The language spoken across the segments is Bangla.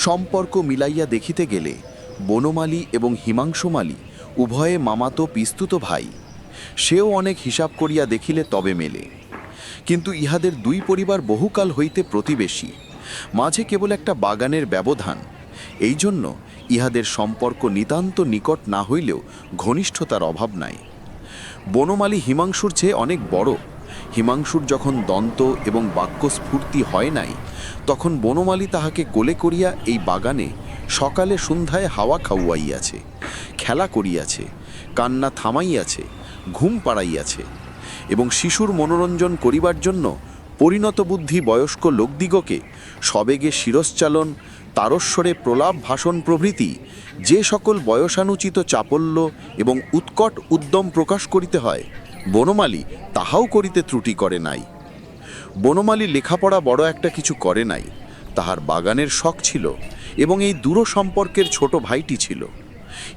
সম্পর্ক মিলাইয়া দেখিতে গেলে বনমালী এবং হিমাংশুমালী উভয়ে মামাতো পিস্তুত ভাই। সেও অনেক হিসাব করিয়া দেখিলে তবে মেলে। কিন্তু ইহাদের দুই পরিবার বহুকাল হইতে প্রতিবেশী, মাঝে কেবল একটা বাগানের ব্যবধান। এই জন্য ইহাদের সম্পর্ক নিতান্ত নিকট না হইলেও ঘনিষ্ঠতার অভাব নাই। বনমালী হিমাংশুর চেয়ে অনেক বড়। হিমাংশুর যখন দন্ত এবং বাক্যস্ফূর্তি হয় নাই, তখন বনমালী তাহাকে কোলে করিয়া এই বাগানে সকালে সন্ধ্যায় হাওয়া খাওয়াইয়াছে, খেলা করিয়াছে, কান্না থামাইয়াছে, ঘুম পাড়াইয়াছে এবং শিশুর মনোরঞ্জন করিবার জন্য পরিণত বুদ্ধি বয়স্ক লোকদিগকে সবেগে শিরশ্চালন, তারস্বরে প্রলাপ ভাষণ প্রভৃতি যে সকল বয়সানুচিত চাপল্য এবং উৎকট উদ্যম প্রকাশ করিতে হয়, বনমালী তাহাও করিতে ত্রুটি করে নাই। বনমালী লেখাপড়া বড় একটা কিছু করে নাই, তাহার বাগানের শখ ছিল এবং এই দূর সম্পর্কের ছোট ভাইটি ছিল।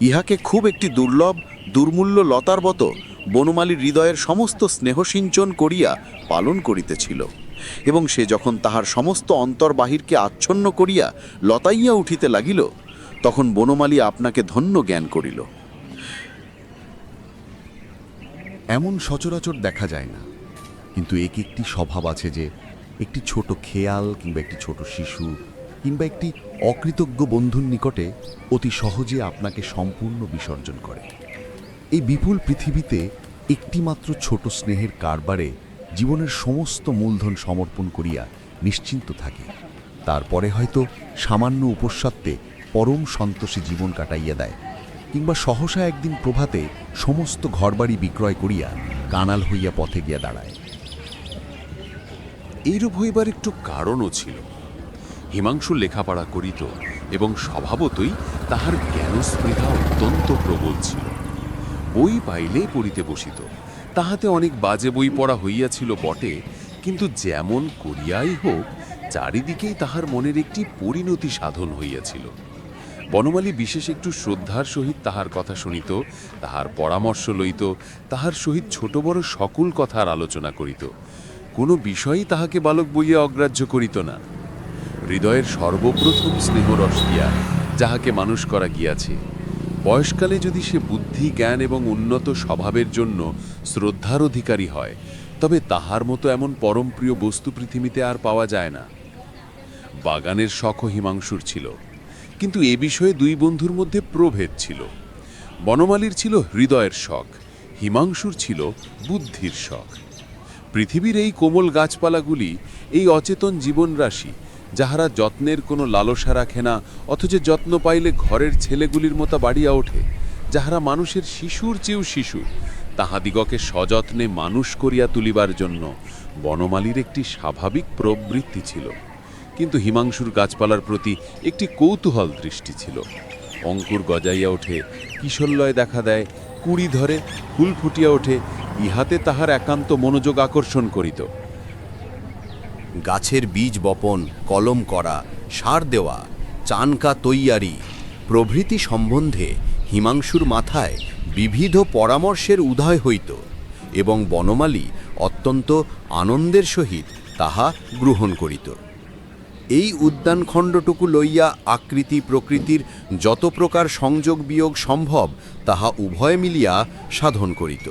ইহাকে খুব একটি দুর্লভ দুর্মূল্য লতার মতো বনমালীর হৃদয়ের সমস্ত স্নেহসিঞ্চন করিয়া পালন করিতেছিল এবং সে যখন তাহার সমস্ত অন্তর্বাহিরকে আচ্ছন্ন করিয়া লতাইয়া উঠিতে লাগিল, তখন বনমালী আপনাকে ধন্য জ্ঞান করিল। এমন সচরাচর দেখা যায় না, কিন্তু একটি স্বভাব আছে যে একটি ছোট খেয়াল কিংবা একটি ছোট শিশু কিংবা একটি অকৃতজ্ঞ বন্ধুর নিকটে অতি সহজে আপনাকে সম্পূর্ণ বিসর্জন করে। এই বিপুল পৃথিবীতে একটিমাত্র ছোট স্নেহের কারবারে জীবনের সমস্ত মূলধন সমর্পণ করিয়া নিশ্চিন্ত থাকে। তারপরে হয়তো সামান্য উপস্বাত্তে পরম সন্তোষে জীবন কাটাইয়া দেয়, কিংবা সহসা একদিন প্রভাতে সমস্ত ঘরবাড়ি বিক্রয় করিয়া কানাল হইয়া পথে গিয়া দাঁড়ায়। এইরূপ হইবার একটু কারণও ছিল। হিমাংশু লেখাপড়া করিত এবং স্বভাবতই তাহার জ্ঞানস্পৃহা অত্যন্ত প্রবল ছিল। বই পাইলে পড়িতে বসিত। তাহাতে অনেক বাজে বই পড়া হইয়াছিল বটে, কিন্তু যেমন করিয়াই হোক চারিদিকেই তাহার মনের একটি পরিণতি সাধন হইয়াছিল। বনমালী বিশেষ একটু শ্রদ্ধার সহিত তাহার কথা শুনিত, তাহার পরামর্শ লইত, তাহার সহিত ছোট বড় সকল কথার আলোচনা করিত। কোনো বিষয়ই তাহাকে বালক বইয়া অগ্রাহ্য করিত না। হৃদয়ের সর্বপ্রথম স্নেহরস দিয়া যাহাকে মানুষ করা গিয়াছে, বয়সকালে যদি সে বুদ্ধি, জ্ঞান এবং উন্নত স্বভাবের জন্য শ্রদ্ধার অধিকারী হয়, তবে তাহার মতো এমন পরম প্রিয় বস্তু পৃথিবীতে আর পাওয়া যায় না। বাগানের শখও হিমাংশুর ছিল, কিন্তু এ বিষয়ে দুই বন্ধুর মধ্যে প্রভেদ ছিল। বনমালীর ছিল হৃদয়ের শখ, হিমাংশুর ছিল বুদ্ধির শখ। পৃথিবীর এই কোমল গাছপালাগুলি, এই অচেতন জীবনরাশি, যাহারা যত্নের কোনো লালসা রাখে না, অথচ যত্ন পাইলে ঘরের ছেলেগুলির মতো বাড়িয়া ওঠে, যাহারা মানুষের শিশুর চেয়েও শিশু, তাহাদিগকে সযত্নে মানুষ করিয়া তুলিবার জন্য বনমালীর একটি স্বাভাবিক প্রবৃত্তি ছিল। কিন্তু হিমাংশুর গাছপালার প্রতি একটি কৌতূহল দৃষ্টি ছিল। অঙ্কুর গজাইয়া ওঠে, কিশোরলয় দেখা দেয়, কুড়ি ধরে, ফুল ফুটিয়া ওঠে, ইহাতে তাহার একান্ত মনোযোগ আকর্ষণ করিত। গাছের বীজ বপন, কলম করা, সার দেওয়া, চানকা তৈয়ারি প্রভৃতি সম্বন্ধে হিমাংশুর মাথায় বিবিধ পরামর্শের উদয় হইত এবং বনমালী অত্যন্ত আনন্দের সহিত তাহা গ্রহণ করিত। এই উদ্যানখণ্ডটুকু লইয়া আকৃতি প্রকৃতির যত প্রকার সংযোগ বিয়োগ সম্ভব তাহা উভয় মিলিয়া সাধন করিত।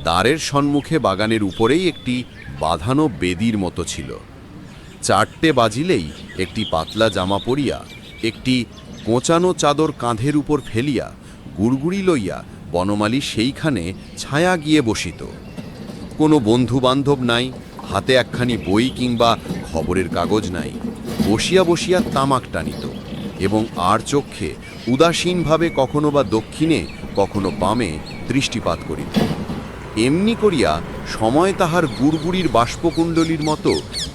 দ্বারের সম্মুখে বাগানের উপরেই একটি বাঁধানো বেদির মতো ছিল। 4টে বাজিলেই একটি পাতলা জামা পরিয়া, একটি কোঁচানো চাদর কাঁধের উপর ফেলিয়া, গুড়গুড়ি লইয়া বনমালী সেইখানে ছায়া গিয়ে বসিত। কোনো বন্ধু বান্ধব নাই, হাতে একখানি বই কিংবা খবরের কাগজ নাই। বসিয়া বসিয়া তামাক টানিত এবং আর চক্ষে উদাসীনভাবে কখনো বা দক্ষিণে কখনো বামে দৃষ্টিপাত করিত। এমনি করিয়া সময় তাহার গুড়গুড়ির বাষ্পকুণ্ডলীর মতো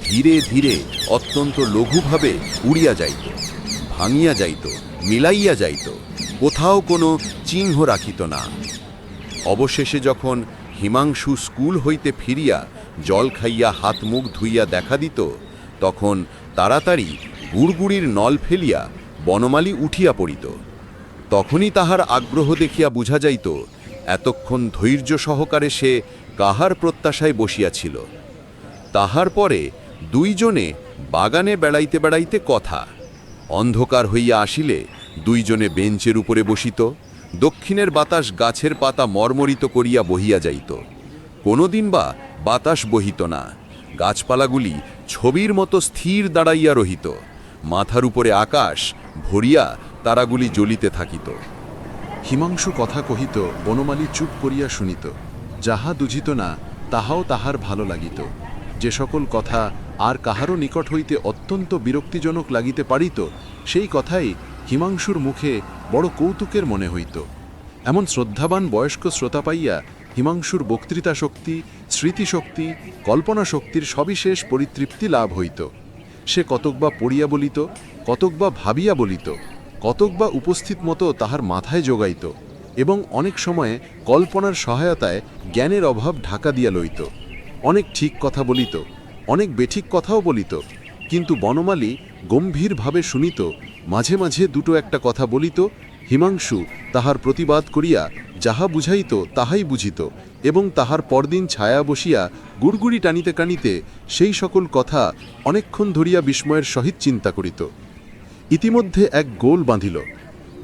ধীরে ধীরে অত্যন্ত লঘুভাবে উড়িয়া যাইত, ভাঙিয়া যাইত, মিলাইয়া যাইত, কোথাও কোনো চিহ্ন রাখিত না। অবশেষে যখন হিমাংশু স্কুল হইতে ফিরিয়া জল খাইয়া হাত মুখ ধুইয়া দেখা দিত, তখন তাড়াতাড়ি গুড়গুড়ির নল ফেলিয়া বনমালী উঠিয়া পড়িত। তখনই তাহার আগ্রহ দেখিয়া বুঝা যাইত এতক্ষণ ধৈর্য সহকারে সে কাহার প্রত্যাশায় বসিয়াছিল। তাহার পরে দুইজনে বাগানে বেড়াইতে বেড়াইতে কথা। অন্ধকার হইয়া আসিলে দুইজনে বেঞ্চের উপরে বসিত। দক্ষিণের বাতাস গাছের পাতা মর্মরিত করিয়া বহিয়া যাইত। কোনোদিন বা বাতাস বহিত না, গাছপালাগুলি ছবির মতো স্থির দাঁড়াইয়া রহিত। মাথার উপরে আকাশ ভরিয়া তারাগুলি জ্বলিতে থাকিত। হিমাংশু কথা কহিত, বনমালী চুপ করিয়া শুনিত। যাহা দুঝিত না তাহাও তাহার ভালো লাগিত। যে সকল কথা আর কাহারও নিকট হইতে অত্যন্ত বিরক্তিজনক লাগিতে পারিত, সেই কথাই হিমাংশুর মুখে বড় কৌতুকের মনে হইত। এমন শ্রদ্ধাবান বয়স্ক শ্রোতা পাইয়া হিমাংশুর বক্তৃতা শক্তি, স্মৃতিশক্তি, কল্পনা শক্তির সবিশেষ পরিতৃপ্তি লাভ হইত। সে কতক বা পড়িয়া বলিত, কতক বা ভাবিয়া বলিত, কতক বা উপস্থিত মতো তাহার মাথায় যোগাইত, এবং অনেক সময়ে কল্পনার সহায়তায় জ্ঞানের অভাব ঢাকা দিয়া লইত। অনেক ঠিক কথা বলিত, অনেক বেঠিক কথাও বলিত, কিন্তু বনমালী গম্ভীরভাবে শুনিত, মাঝে মাঝে দুটো একটা কথা বলিত। হিমাংশু তাহার প্রতিবাদ করিয়া যাহা বুঝাইত তাহাই বুঝিত, এবং তাহার পরদিন ছায়া বসিয়া গুড়গুড়ি টানিতে টানিতে সেই সকল কথা অনেকক্ষণ ধরিয়া বিস্ময়ের সহিত চিন্তা করিত। ইতিমধ্যে এক গোল বাঁধিল।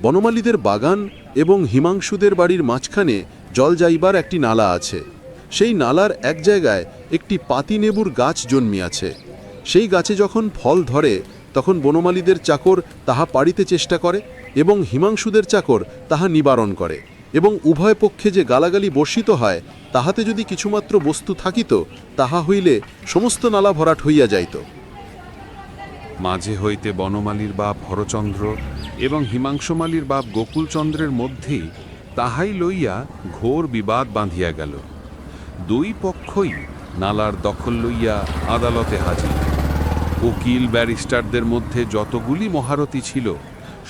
বনমালীদের বাগান এবং হিমাংশুদের বাড়ির মাঝখানে জল যাইবার একটি নালা আছে। সেই নালার এক জায়গায় একটি পাতিনেবুর গাছ জন্মিয়াছে। সেই গাছে যখন ফল ধরে তখন বনমালীদের চাকর তাহা পাড়িতে চেষ্টা করে এবং হিমাংশুদের চাকর তাহা নিবারণ করে, এবং উভয় পক্ষে যে গালাগালি বর্ষিত হয়, তাহাতে যদি কিছুমাত্র বস্তু থাকিত তাহা হইলে সমস্ত নালা ভরাট হইয়া যাইত। মাঝে হইতে বনমালীর বাপ হরচন্দ্র এবং হিমাংশুমালীর বাপ গোকুলচন্দ্রের মধ্যেই তাহাই লইয়া ঘোর বিবাদ বাঁধিয়া গেল। দুই পক্ষই নালার দখল লইয়া আদালতে হাজির। উকিল ব্যারিস্টারদের মধ্যে যতগুলি মহারথী ছিল,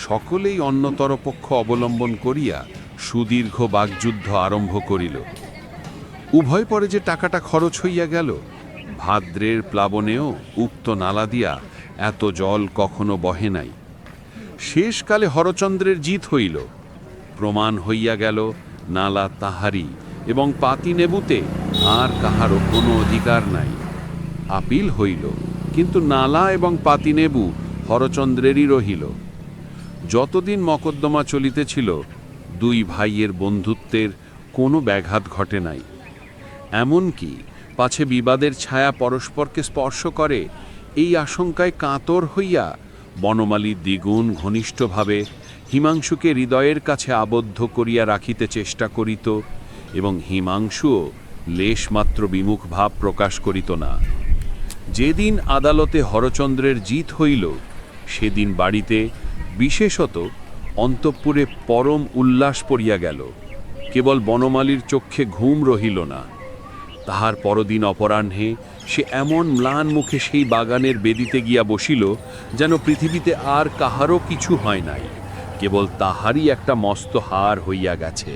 সকলেই অন্যতর পক্ষ অবলম্বন করিয়া সুদীর্ঘ বাগযুদ্ধ আরম্ভ করিল। উভয় পরে যে টাকাটা খরচ হইয়া গেল, ভাদ্রের প্লাবনেও উক্ত নালা দিয়া এত জল কখনো বহে নাই। শেষকালে হরচন্দ্রের জিত হইল। প্রমাণ হইয়া গেল নালা তাহারই, এবং পাতিনেবুতে আর কাহারও কোনো অধিকার নাই। আপিল হইল, কিন্তু নালা এবং পাতিনেবু হরচন্দ্রেরই রহিল। যতদিন মকদ্দমা চলিতেছিল, দুই ভাইয়ের বন্ধুত্বের কোনো ব্যাঘাত ঘটে নাই। এমনকি পাছে বিবাদের ছায়া পরস্পরকে স্পর্শ করে, এই আশঙ্কায় কাতর হইয়া বনমালী দ্বিগুণ ঘনিষ্ঠভাবে হিমাংশুকে হৃদয়ের কাছে আবদ্ধ করিয়া রাখিতে চেষ্টা করিত, এবং হিমাংশুও লেশমাত্র বিমুখ ভাব প্রকাশ করিত না। যেদিন আদালতে হরচন্দ্রের জিত হইল, সেদিন বাড়িতে, বিশেষত অন্তঃপুরে পরম উল্লাস পড়িয়া গেল। কেবল বনমালীর চক্ষে ঘুম রহিল না। তাহার পরদিন অপরাহ্নে সে এমন ম্লান মুখে সেই বাগানের বেদিতে গিয়া বসিল, যেন পৃথিবীতে আর কাহারও কিছু হয় নাই, কেবল তাহারই একটা মস্ত হার হইয়া গেছে।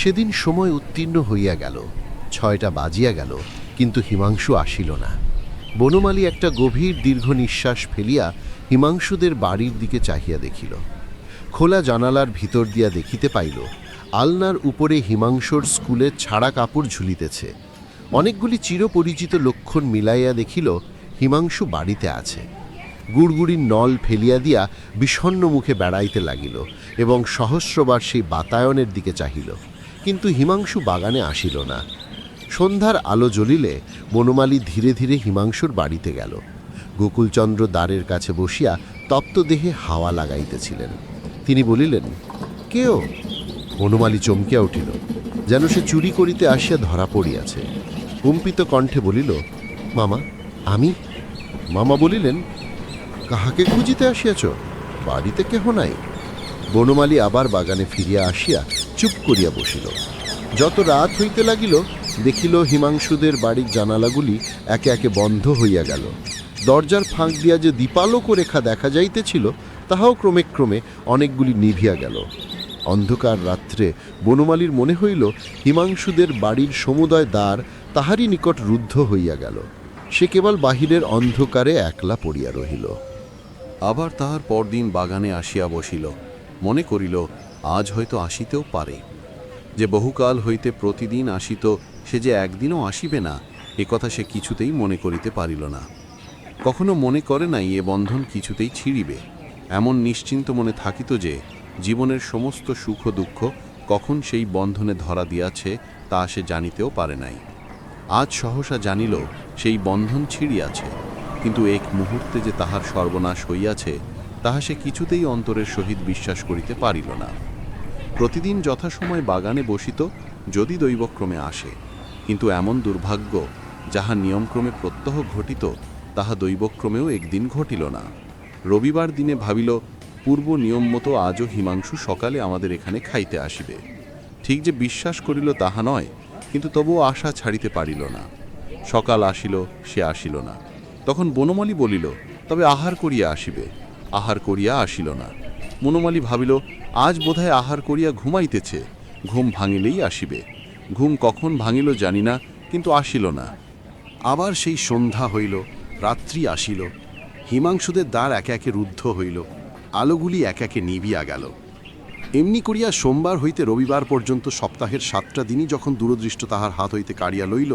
সেদিন সময় উত্তীর্ণ হইয়া গেল, 6টা বাজিয়া গেল, কিন্তু হিমাংশু আসিল না। বনমালী একটা গভীর দীর্ঘ নিঃশ্বাস ফেলিয়া হিমাংশুদের বাড়ির দিকে চাহিয়া দেখিল। খোলা জানালার ভিতর দিয়া দেখিতে পাইল আলনার উপরে হিমাংশুর স্কুলের ছাড়া কাপড় ঝুলিতেছে। অনেকগুলি চিরপরিচিত লক্ষণ মিলাইয়া দেখিল হিমাংশু বাড়িতে আছে। গুড়গুড়ির নল ফেলিয়া দিয়া বিষণ্ণ মুখে বেড়াইতে লাগিল এবং সহস্রবার সেই বাতায়নের দিকে চাহিল, কিন্তু হিমাংশু বাগানে আসিল না। সন্ধ্যার আলো জ্বলিলে বনমালী ধীরে ধীরে হিমাংশুর বাড়িতে গেল। গোকুলচন্দ্র দ্বারের কাছে বসিয়া তপ্ত দেহে হাওয়া লাগাইতেছিলেন। তিনি বলিলেন, কেও? বনমালী চমকিয়া উঠিল, যেন সে চুরি করিতে আসিয়া ধরা পড়িয়াছে। কম্পিত কণ্ঠে বলিল, মামা, আমি? মামা বলিলেন, কাহাকে খুঁজিতে আসিয়াছ? বাড়িতে কেহ নাই। বনমালী আবার বাগানে ফিরিয়া আসিয়া চুপ করিয়া বসিল। যত রাত হইতে লাগিল, দেখিল হিমাংশুদের বাড়ির জানালাগুলি একে একে বন্ধ হইয়া গেল। দরজার ফাঁক দিয়া যে দীপালোক রেখা দেখা যাইতেছিল, তাহাও ক্রমে ক্রমে অনেকগুলি নিভিয়া গেল। অন্ধকার রাত্রে বনমালীর মনে হইল হিমাংশুদের বাড়ির সমুদয় দ্বার তাহারই নিকট রুদ্ধ হইয়া গেল। সে কেবল বাহিরের অন্ধকারে একলা পড়িয়া রহিল। আবার তাহার পরদিন বাগানে আসিয়া বসিল। মনে করিল, আজ হয়তো আসিতেও পারে। যে বহুকাল হইতে প্রতিদিন আসিত, সে যে একদিনও আসিবে না, এ কথা সে কিছুতেই মনে করিতে পারিল না। কখনো মনে করে নাই এ বন্ধন কিছুতেই ছিঁড়িবে। এমন নিশ্চিন্ত মনে থাকিত যে জীবনের সমস্ত সুখ দুঃখ কখন সেই বন্ধনে ধরা দিয়াছে তা সে জানিতেও পারে নাই। আজ সহসা জানিল সেই বন্ধন ছিঁড়িয়াছে, কিন্তু এক মুহূর্তে যে তাহার সর্বনাশ হইয়াছে তাহা সে কিছুতেই অন্তরের সহিত বিশ্বাস করিতে পারিল না। প্রতিদিন যথাসময় বাগানে বসিত, যদি দৈবক্রমে আসে, কিন্তু এমন দুর্ভাগ্য যাহা নিয়মক্রমে প্রত্যহ ঘটিত তাহা দৈবক্রমেও একদিন ঘটিল না। রবিবার দিনে ভাবিল, পূর্ব নিয়ম মতো আজও হিমাংশু সকালে আমাদের এখানে খাইতে আসিবে। ঠিক যে বিশ্বাস করিল তাহা নয়, কিন্তু তবুও আশা ছাড়িতে পারিল না। সকাল আসিল, সে আসিল না। তখন বনমালী বলিল, তবে আহার করিয়া আসিবে। আহার করিয়া আসিল না। বনমালী ভাবিল, আজ বোধহয় আহার করিয়া ঘুমাইতেছে, ঘুম ভাঙিলেই আসিবে। ঘুম কখন ভাঙিল জানি না, কিন্তু আসিল না। আবার সেই সন্ধ্যা হইল, রাত্রি আসিল, হিমাংশুদের দ্বার একে একে রুদ্ধ হইল, আলোগুলি একে একে নিবিয়া গেল। এমনি করিয়া সোমবার হইতে রবিবার পর্যন্ত সপ্তাহের 7টা দিনই যখন দূরদৃষ্ট তাহার হাত হইতে কাড়িয়া লইল,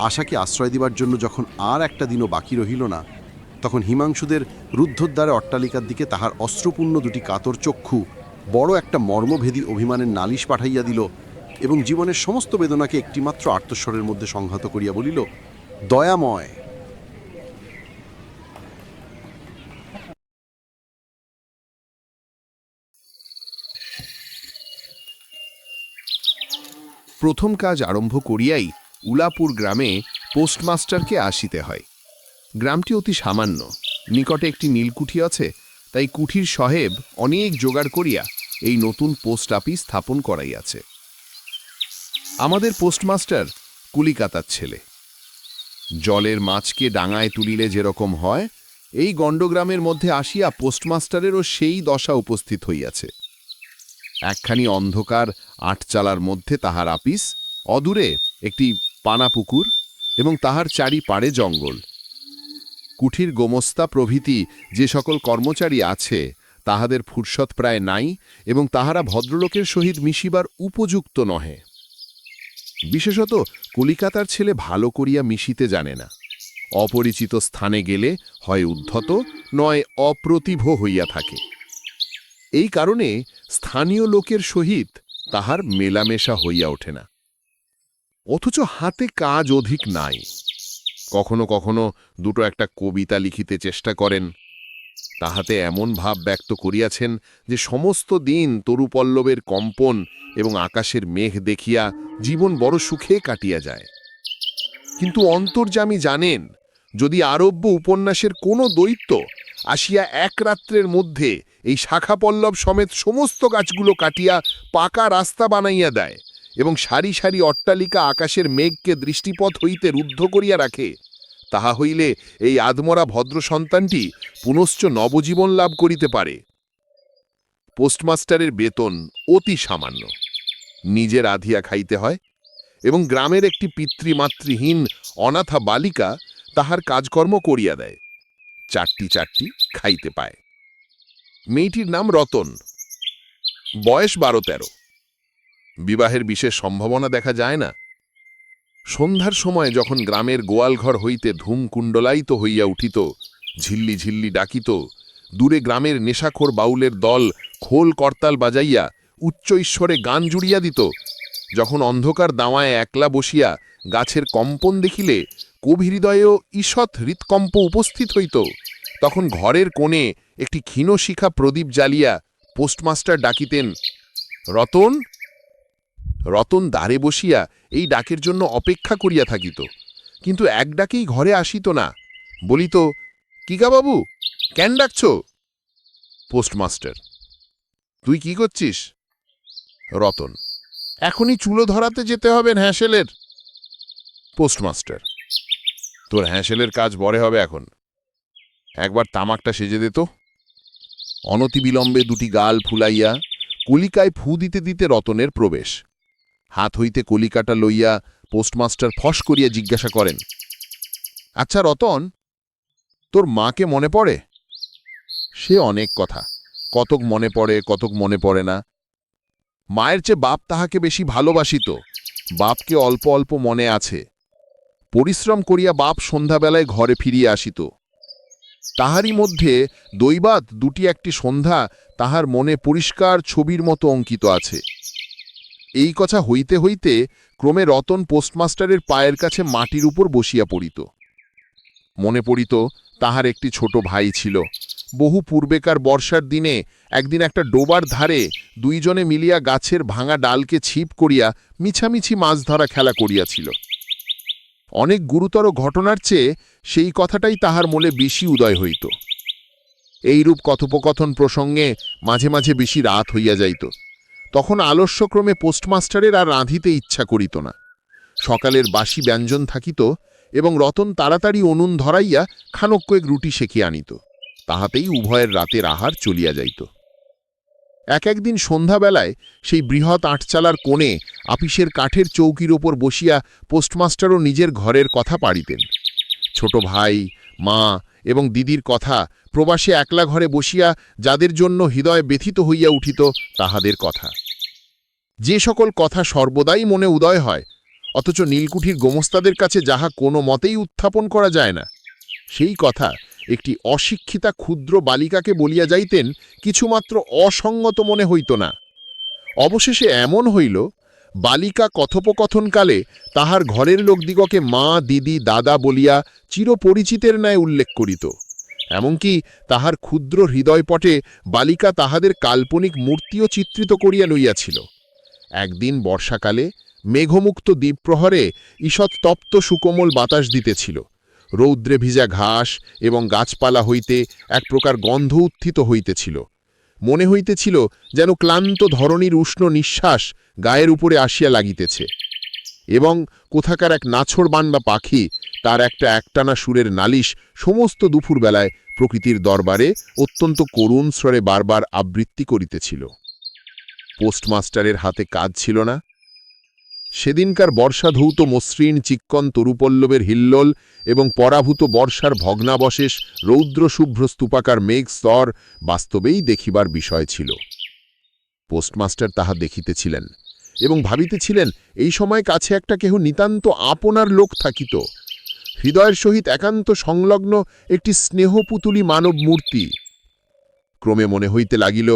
আশাকে আশ্রয় দিবার জন্য যখন আর একটা দিনও বাকি রহিল না, তখন হিমাংশুদের রুদ্ধদ্বারে অট্টালিকার দিকে তাহার অস্ত্রপূর্ণ দুটি কাতর চক্ষু বড় একটা মর্মভেদী অভিমানের নালিশ পাঠাইয়া দিল এবং জীবনের সমস্ত বেদনাকে একটিমাত্র আর্তস্বরের মধ্যে সংহত করিয়া বলিল, দয়াময়। প্রথম কাজ আরম্ভ করিয়াই উলাপুর গ্রামে পোস্টমাস্টারকে আসিতে হয়। গ্রামটি অতি সামান্য, নিকটে একটি নীলকুঠি আছে, তাই কুঠির সাহেব অনেক জোগাড় করিয়া এই নতুন পোস্ট অফিস স্থাপন করাইয়াছে। আমাদের পোস্টমাস্টার কলিকাতার ছেলে। জলের মাছকে ডাঙায় তুলিলে যেরকম হয়, এই গণ্ডগ্রামের মধ্যে আসিয়া পোস্টমাস্টারেরও সেই দশা উপস্থিত হইয়াছে। একখানি অন্ধকার আটচালার মধ্যে তাহার আপিস, অদূরে একটি পানাপুকুর এবং তাহার চারি পাড়ে জঙ্গল। কুঠির গোমস্তা প্রভৃতি যে সকল কর্মচারী আছে তাহাদের ফুরসত প্রায় নাই এবং তাহারা ভদ্রলোকের সহিত মিশিবার উপযুক্ত নহে। বিশেষত কলিকাতার ছেলে ভালো করিয়া মিশিতে জানে না। অপরিচিত স্থানে গেলে হয় উদ্ধত, নয় অপ্রতিভ হইয়া থাকে। এই কারণে স্থানীয় লোকের সহিত তাহার মেলামেশা হইয়া ওঠে না। অথচ হাতে কাজ অধিক নাই। কখনো কখনো দুটো একটা কবিতা লিখিতে চেষ্টা করেন। তাহাতে এমন ভাব ব্যক্ত করিয়াছেন যে সমস্ত দিন তরুপল্লবের কম্পন এবং আকাশের মেঘ দেখিয়া জীবন বড় সুখে কাটিয়া যায়। কিন্তু অন্তর্যামী জানেন, যদি আরব্য উপন্যাসের কোনো দৈত্য আসিয়া এক রাত্রের মধ্যে এই শাখাপল্লব সমেত সমস্ত গাছগুলো কাটিয়া পাকা রাস্তা বানাইয়া দেয় এবং সারি সারি অট্টালিকা আকাশের মেঘকে দৃষ্টিপথ হইতে রুদ্ধ করিয়া রাখে, তাহা হইলে এই আদমরা ভদ্র সন্তানটি পুনশ্চ নবজীবন লাভ করিতে পারে। পোস্টমাস্টারের বেতন অতি সামান্য, নিজের আধিয়া খাইতে হয় এবং গ্রামের একটি পিতৃমাতৃহীন অনাথা বালিকা তাহার কাজকর্ম করিয়া দেয়, চারটি চারটি খাইতে পায়। মেয়েটির নাম রতন, বয়স 12-13। বিবাহের বিশেষ সম্ভাবনা দেখা যায় না। সন্ধ্যার সময় যখন গ্রামের গোয়ালঘর হইতে ধূম কুণ্ডলায়িত হইয়া উঠিত, ঝিল্লি ঝিল্লি ডাকিত, দূরে গ্রামের নেশাখোর বাউলের দল খোল করতাল বাজাইয়া উচ্চ ঈশ্বরে গান জুড়িয়া দিত, যখন অন্ধকার দাওয়ায় একলা বসিয়া গাছের কম্পন দেখিলে কবি হৃদয়েও ঈষৎ হৃৎকম্প উপস্থিত হইত, তখন ঘরের কোণে একটি ক্ষীণশিখা প্রদীপ জ্বালিয়া পোস্টমাস্টার ডাকিতেন, রতন। রতন দ্বারে বসিয়া এই ডাকের জন্য অপেক্ষা করিয়া থাকিত, কিন্তু এক ডাকেই ঘরে আসিত না। বলিত, কিগা বাবু, কেন ডাকছ? পোস্টমাস্টার, তুই কি করছিস? রতন, এখনই চুলো ধরাতে যেতে হবে হ্যাঁসেলের। পোস্টমাস্টার, তোর হ্যাঁসেলের কাজ বড়ে হবে এখন, একবার তামাকটা সেজে দে তো। অনতিবিলম্বে দুটি গাল ফুলাইয়া কলিকায় ফু দিতে দিতে রতনের প্রবেশ। হাত হইতে কলিকাটা লইয়া পোস্টমাস্টার ফস করিয়া জিজ্ঞাসা করেন, আচ্ছা রতন, তোর মাকে মনে পড়ে? সে অনেক কথা, কতক মনে পড়ে, কতক মনে পড়ে না। মায়ের চেয়ে বাপ তাহাকে বেশি ভালোবাসিত, বাপকে অল্প অল্প মনে আছে। পরিশ্রম করিয়া বাপ সন্ধ্যাবেলায় ঘরে ফিরিয়া আসিত, তাহারই মধ্যে দৈবাত দুটি একটি সন্ধ্যা তাহার মনে পরিষ্কার ছবির মতো অঙ্কিত আছে। এই কথা হইতে হইতে ক্রমে রতন পোস্টমাস্টারের পায়ের কাছে মাটির উপর বসিয়া পড়িত। মনে পড়িত তাহার একটি ছোট ভাই ছিল। বহু পূর্বেকার বর্ষার দিনে একদিন একটা ডোবার ধারে দুইজনে মিলিয়া গাছের ভাঙা ডালকে ছিপ করিয়া মিছামিছি মাছ ধরা খেলা করিয়াছিল। অনেক গুরুতর ঘটনার চেয়ে সেই কথাটাই তাহার মনে বেশি উদয় হইত। এইরূপ কথোপকথন প্রসঙ্গে মাঝে মাঝে বেশি রাত হইয়া যাইত। তখন আলস্যক্রমে পোস্টমাস্টারের আর রাঁধিতে ইচ্ছা করিত না। সকালের বাসি ব্যঞ্জন থাকিত এবং রতন তাড়াতাড়ি উনুন ধরাইয়া খানক কয়েক রুটি সেঁকিয়া আনিত। তাহাতেই উভয়ের রাতের আহার চলিয়া যাইত। একদিন সন্ধ্যাবেলায় সেই বৃহৎ আটচালার কোণে আপিসের কাঠের চৌকির ওপর বসিয়া পোস্টমাস্টারও নিজের ঘরের কথা পাড়িতেন। ছোট ভাই, মা এবং দিদির কথা, প্রবাসে একলা ঘরে বসিয়া যাদের জন্য হৃদয় ব্যথিত হইয়া উঠিত তাহাদের কথা। যে সকল কথা সর্বদাই মনে উদয় হয়, অথচ নীলকুঠির গোমস্তাদের কাছে যাহা কোনো মতেই উত্থাপন করা যায় না, সেই কথা একটি অশিক্ষিতা ক্ষুদ্র বালিকাকে বলিয়া যাইতেন কিছুমাত্র অসঙ্গত মনে হইত না। অবশেষে এমন হইল, বালিকা কথোপকথনকালে তাহার ঘরের লোকদিগকে মা, দিদি, দাদা বলিয়া চিরপরিচিতের ন্যায় উল্লেখ করিত। এমনকি তাহার ক্ষুদ্র হৃদয়পটে বালিকা তাহাদের কাল্পনিক মূর্তিও চিত্রিত করিয়া লইয়াছিল। একদিন বর্ষাকালে মেঘমুক্ত দ্বীপ্রহরে ঈষৎ তপ্ত সুকোমল বাতাস দিতেছিল। রৌদ্রে ভিজা ঘাস এবং গাছপালা হইতে এক প্রকার গন্ধ উত্থিত হইতেছিল। মনে হইতেছিল যেন ক্লান্ত ধরণীর উষ্ণ নিঃশ্বাস গায়ের উপরে আসিয়া লাগিতেছে, এবং কোথাকার এক নাছোড়বান বা পাখি তার একটা একটানা সুরের নালিশ সমস্ত দুপুরবেলায় প্রকৃতির দরবারে অত্যন্ত করুণ স্বরে বারবার আবৃত্তি করিতেছিল। পোস্টমাস্টারের হাতে কাজ ছিল না। সেদিনকার বর্ষাধৌত মসৃণ চিক্কন তরুপল্লবের হিল্লোল এবং পরাভূত বর্ষার ভগ্নাবশেষ রৌদ্রশুভ্র স্তূপাকার মেঘ স্তর বাস্তবেই দেখিবার বিষয় ছিল। পোস্টমাস্টার তাহা দেখিতেছিলেন এবং ভাবিতেছিলেন এই সময় কাছে একটা কেহ নিতান্ত আপনার লোক থাকিত, হৃদয়ের সহিত একান্ত সংলগ্ন একটি স্নেহপুতুলি মানব মূর্তি। ক্রমে মনে হইতে লাগিল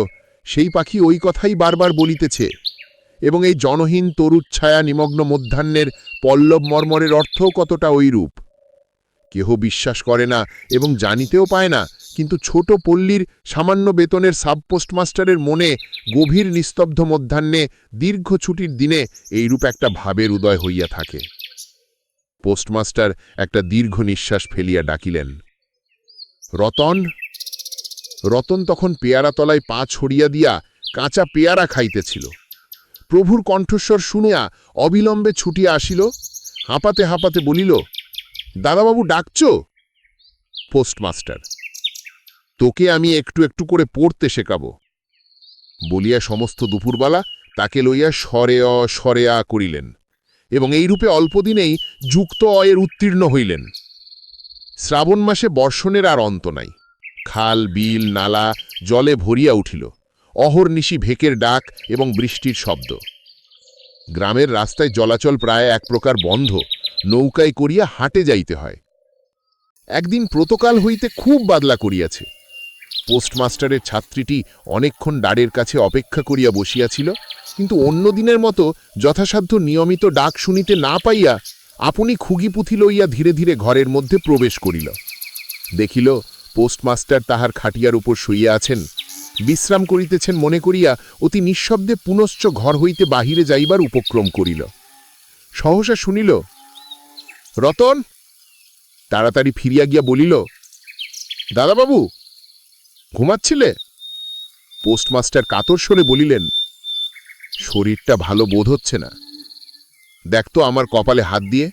সেই পাখি ওই কথাই বারবার বলিতেছে, এবং এই জনহীন তরুচ্ছায়া নিমগ্ন মধ্যাহ্নের পল্লব মর্মরের অর্থও কতটা ঐরূপ। কেহ বিশ্বাস করে না এবং জানিতেও পায় না, কিন্তু ছোট পল্লীর সামান্য বেতনের সাবপোস্টমাস্টারের মনে গভীর নিস্তব্ধ মধ্যাহ্নে দীর্ঘ ছুটির দিনে এইরূপ একটা ভাবের উদয় হইয়া থাকে। পোস্টমাস্টার একটা দীর্ঘ নিঃশ্বাস ফেলিয়া ডাকিলেন, রতন। রতন তখন পেয়ারাতলায় পা ছড়িয়া দিয়া কাঁচা পেয়ারা খাইতেছিল। প্রভুর কণ্ঠস্বর শুনিয়া অবিলম্বে ছুটিয়া আসিল, হাঁপাতে হাঁপাতে বলিল, দাদাবাবু ডাকছ? পোস্টমাস্টার, তোকে আমি একটু একটু করে পড়তে শেখাব বলিয়া সমস্ত দুপুরবেলা তাকে লইয়া সরে আ করিলেন, এবং এইরূপে অল্পদিনেই যুক্ত অয়ের উত্তীর্ণ হইলেন। শ্রাবণ মাসে বর্ষণের আর অন্ত নাই। খাল, বিল, নালা জলে ভরিয়া উঠিল। অহর্নিশি ভেকের ডাক এবং বৃষ্টির শব্দ। গ্রামের রাস্তায় চলাচল প্রায় এক প্রকার বন্ধ, নৌকায় করিয়া হাটে যাইতে হয়। একদিন প্রতকাল হইতে খুব বাদলা করিয়াছে। পোস্টমাস্টারের ছাত্রীটি অনেকক্ষণ ডাড়ের কাছে অপেক্ষা করিয়া বসিয়াছিল, কিন্তু অন্য দিনের মতো যথাসাধ্য নিয়মিত ডাক শুনিতে না পাইয়া আপনি খুগি পুঁথি লইয়া ধীরে ধীরে ঘরের মধ্যে প্রবেশ করিল। দেখিল পোস্টমাস্টার তাহার খাটিয়ার উপর শুইয়া আছেন, বিশ্রাম করিতেছেন মনে করিয়া অতি নিঃশব্দে পুনশ্চ ঘর হইতে বাহিরে যাইবার উপক্রম করিল। সহসা শুনিল, রতন। তাড়াতাড়ি ফিরিয়া গিয়া বলিল, দাদাবাবু ঘুমাচ্ছিলে? পোস্টমাস্টার কাতর স্বরে বলিলেন, শরীরটা ভালো বোধ হচ্ছে না, দেখতো আমার কপালে হাত দিয়ে।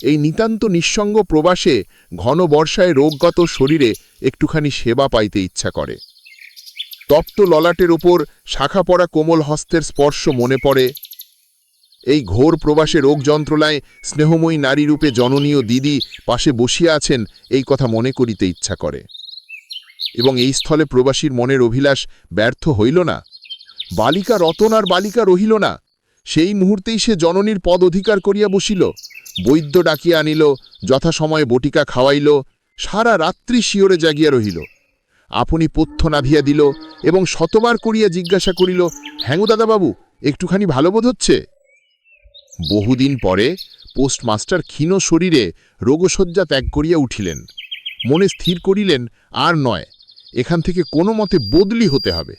এই নিতান্ত নিঃসঙ্গ প্রবাসে ঘন বর্ষায় রোগগত শরীরে একটুখানি সেবা পাইতে ইচ্ছা করে। তপ্ত ললাটের ওপর শাখা পড়া কোমল হস্তের স্পর্শ মনে পড়ে। এই ঘোর প্রবাসে রোগ যন্ত্রণায় স্নেহময়ী নারীরূপে জননীয় দিদি পাশে বসিয়া আছেন, এই কথা মনে করিতে ইচ্ছা করে। এবং এই স্থলে প্রবাসীর মনের অভিলাষ ব্যর্থ হইল না। বালিকা রতন আর বালিকা রহিল না। সেই মুহূর্তেই সে জননীর পদ অধিকার করিয়া বসিল। বৈদ্য ডাকিয়া আনিল, যথাসময়ে বটিকা খাওয়াইল, সারা রাত্রি শিওরে জাগিয়া রহিল। আপনি পথ্য নাভিয়া দিল এবং শতবার করিয়া জিজ্ঞাসা করিল, হ্যাঁ দাদাবাবু, একটুখানি ভালো বোধ হচ্ছে? বহুদিন পরে পোস্টমাস্টার ক্ষীণ শরীরে রোগশয্যা ত্যাগ করিয়া উঠিলেন। মনে স্থির করিলেন, আর নয়, এখান থেকে কোনো মতে বদলি হতে হবে।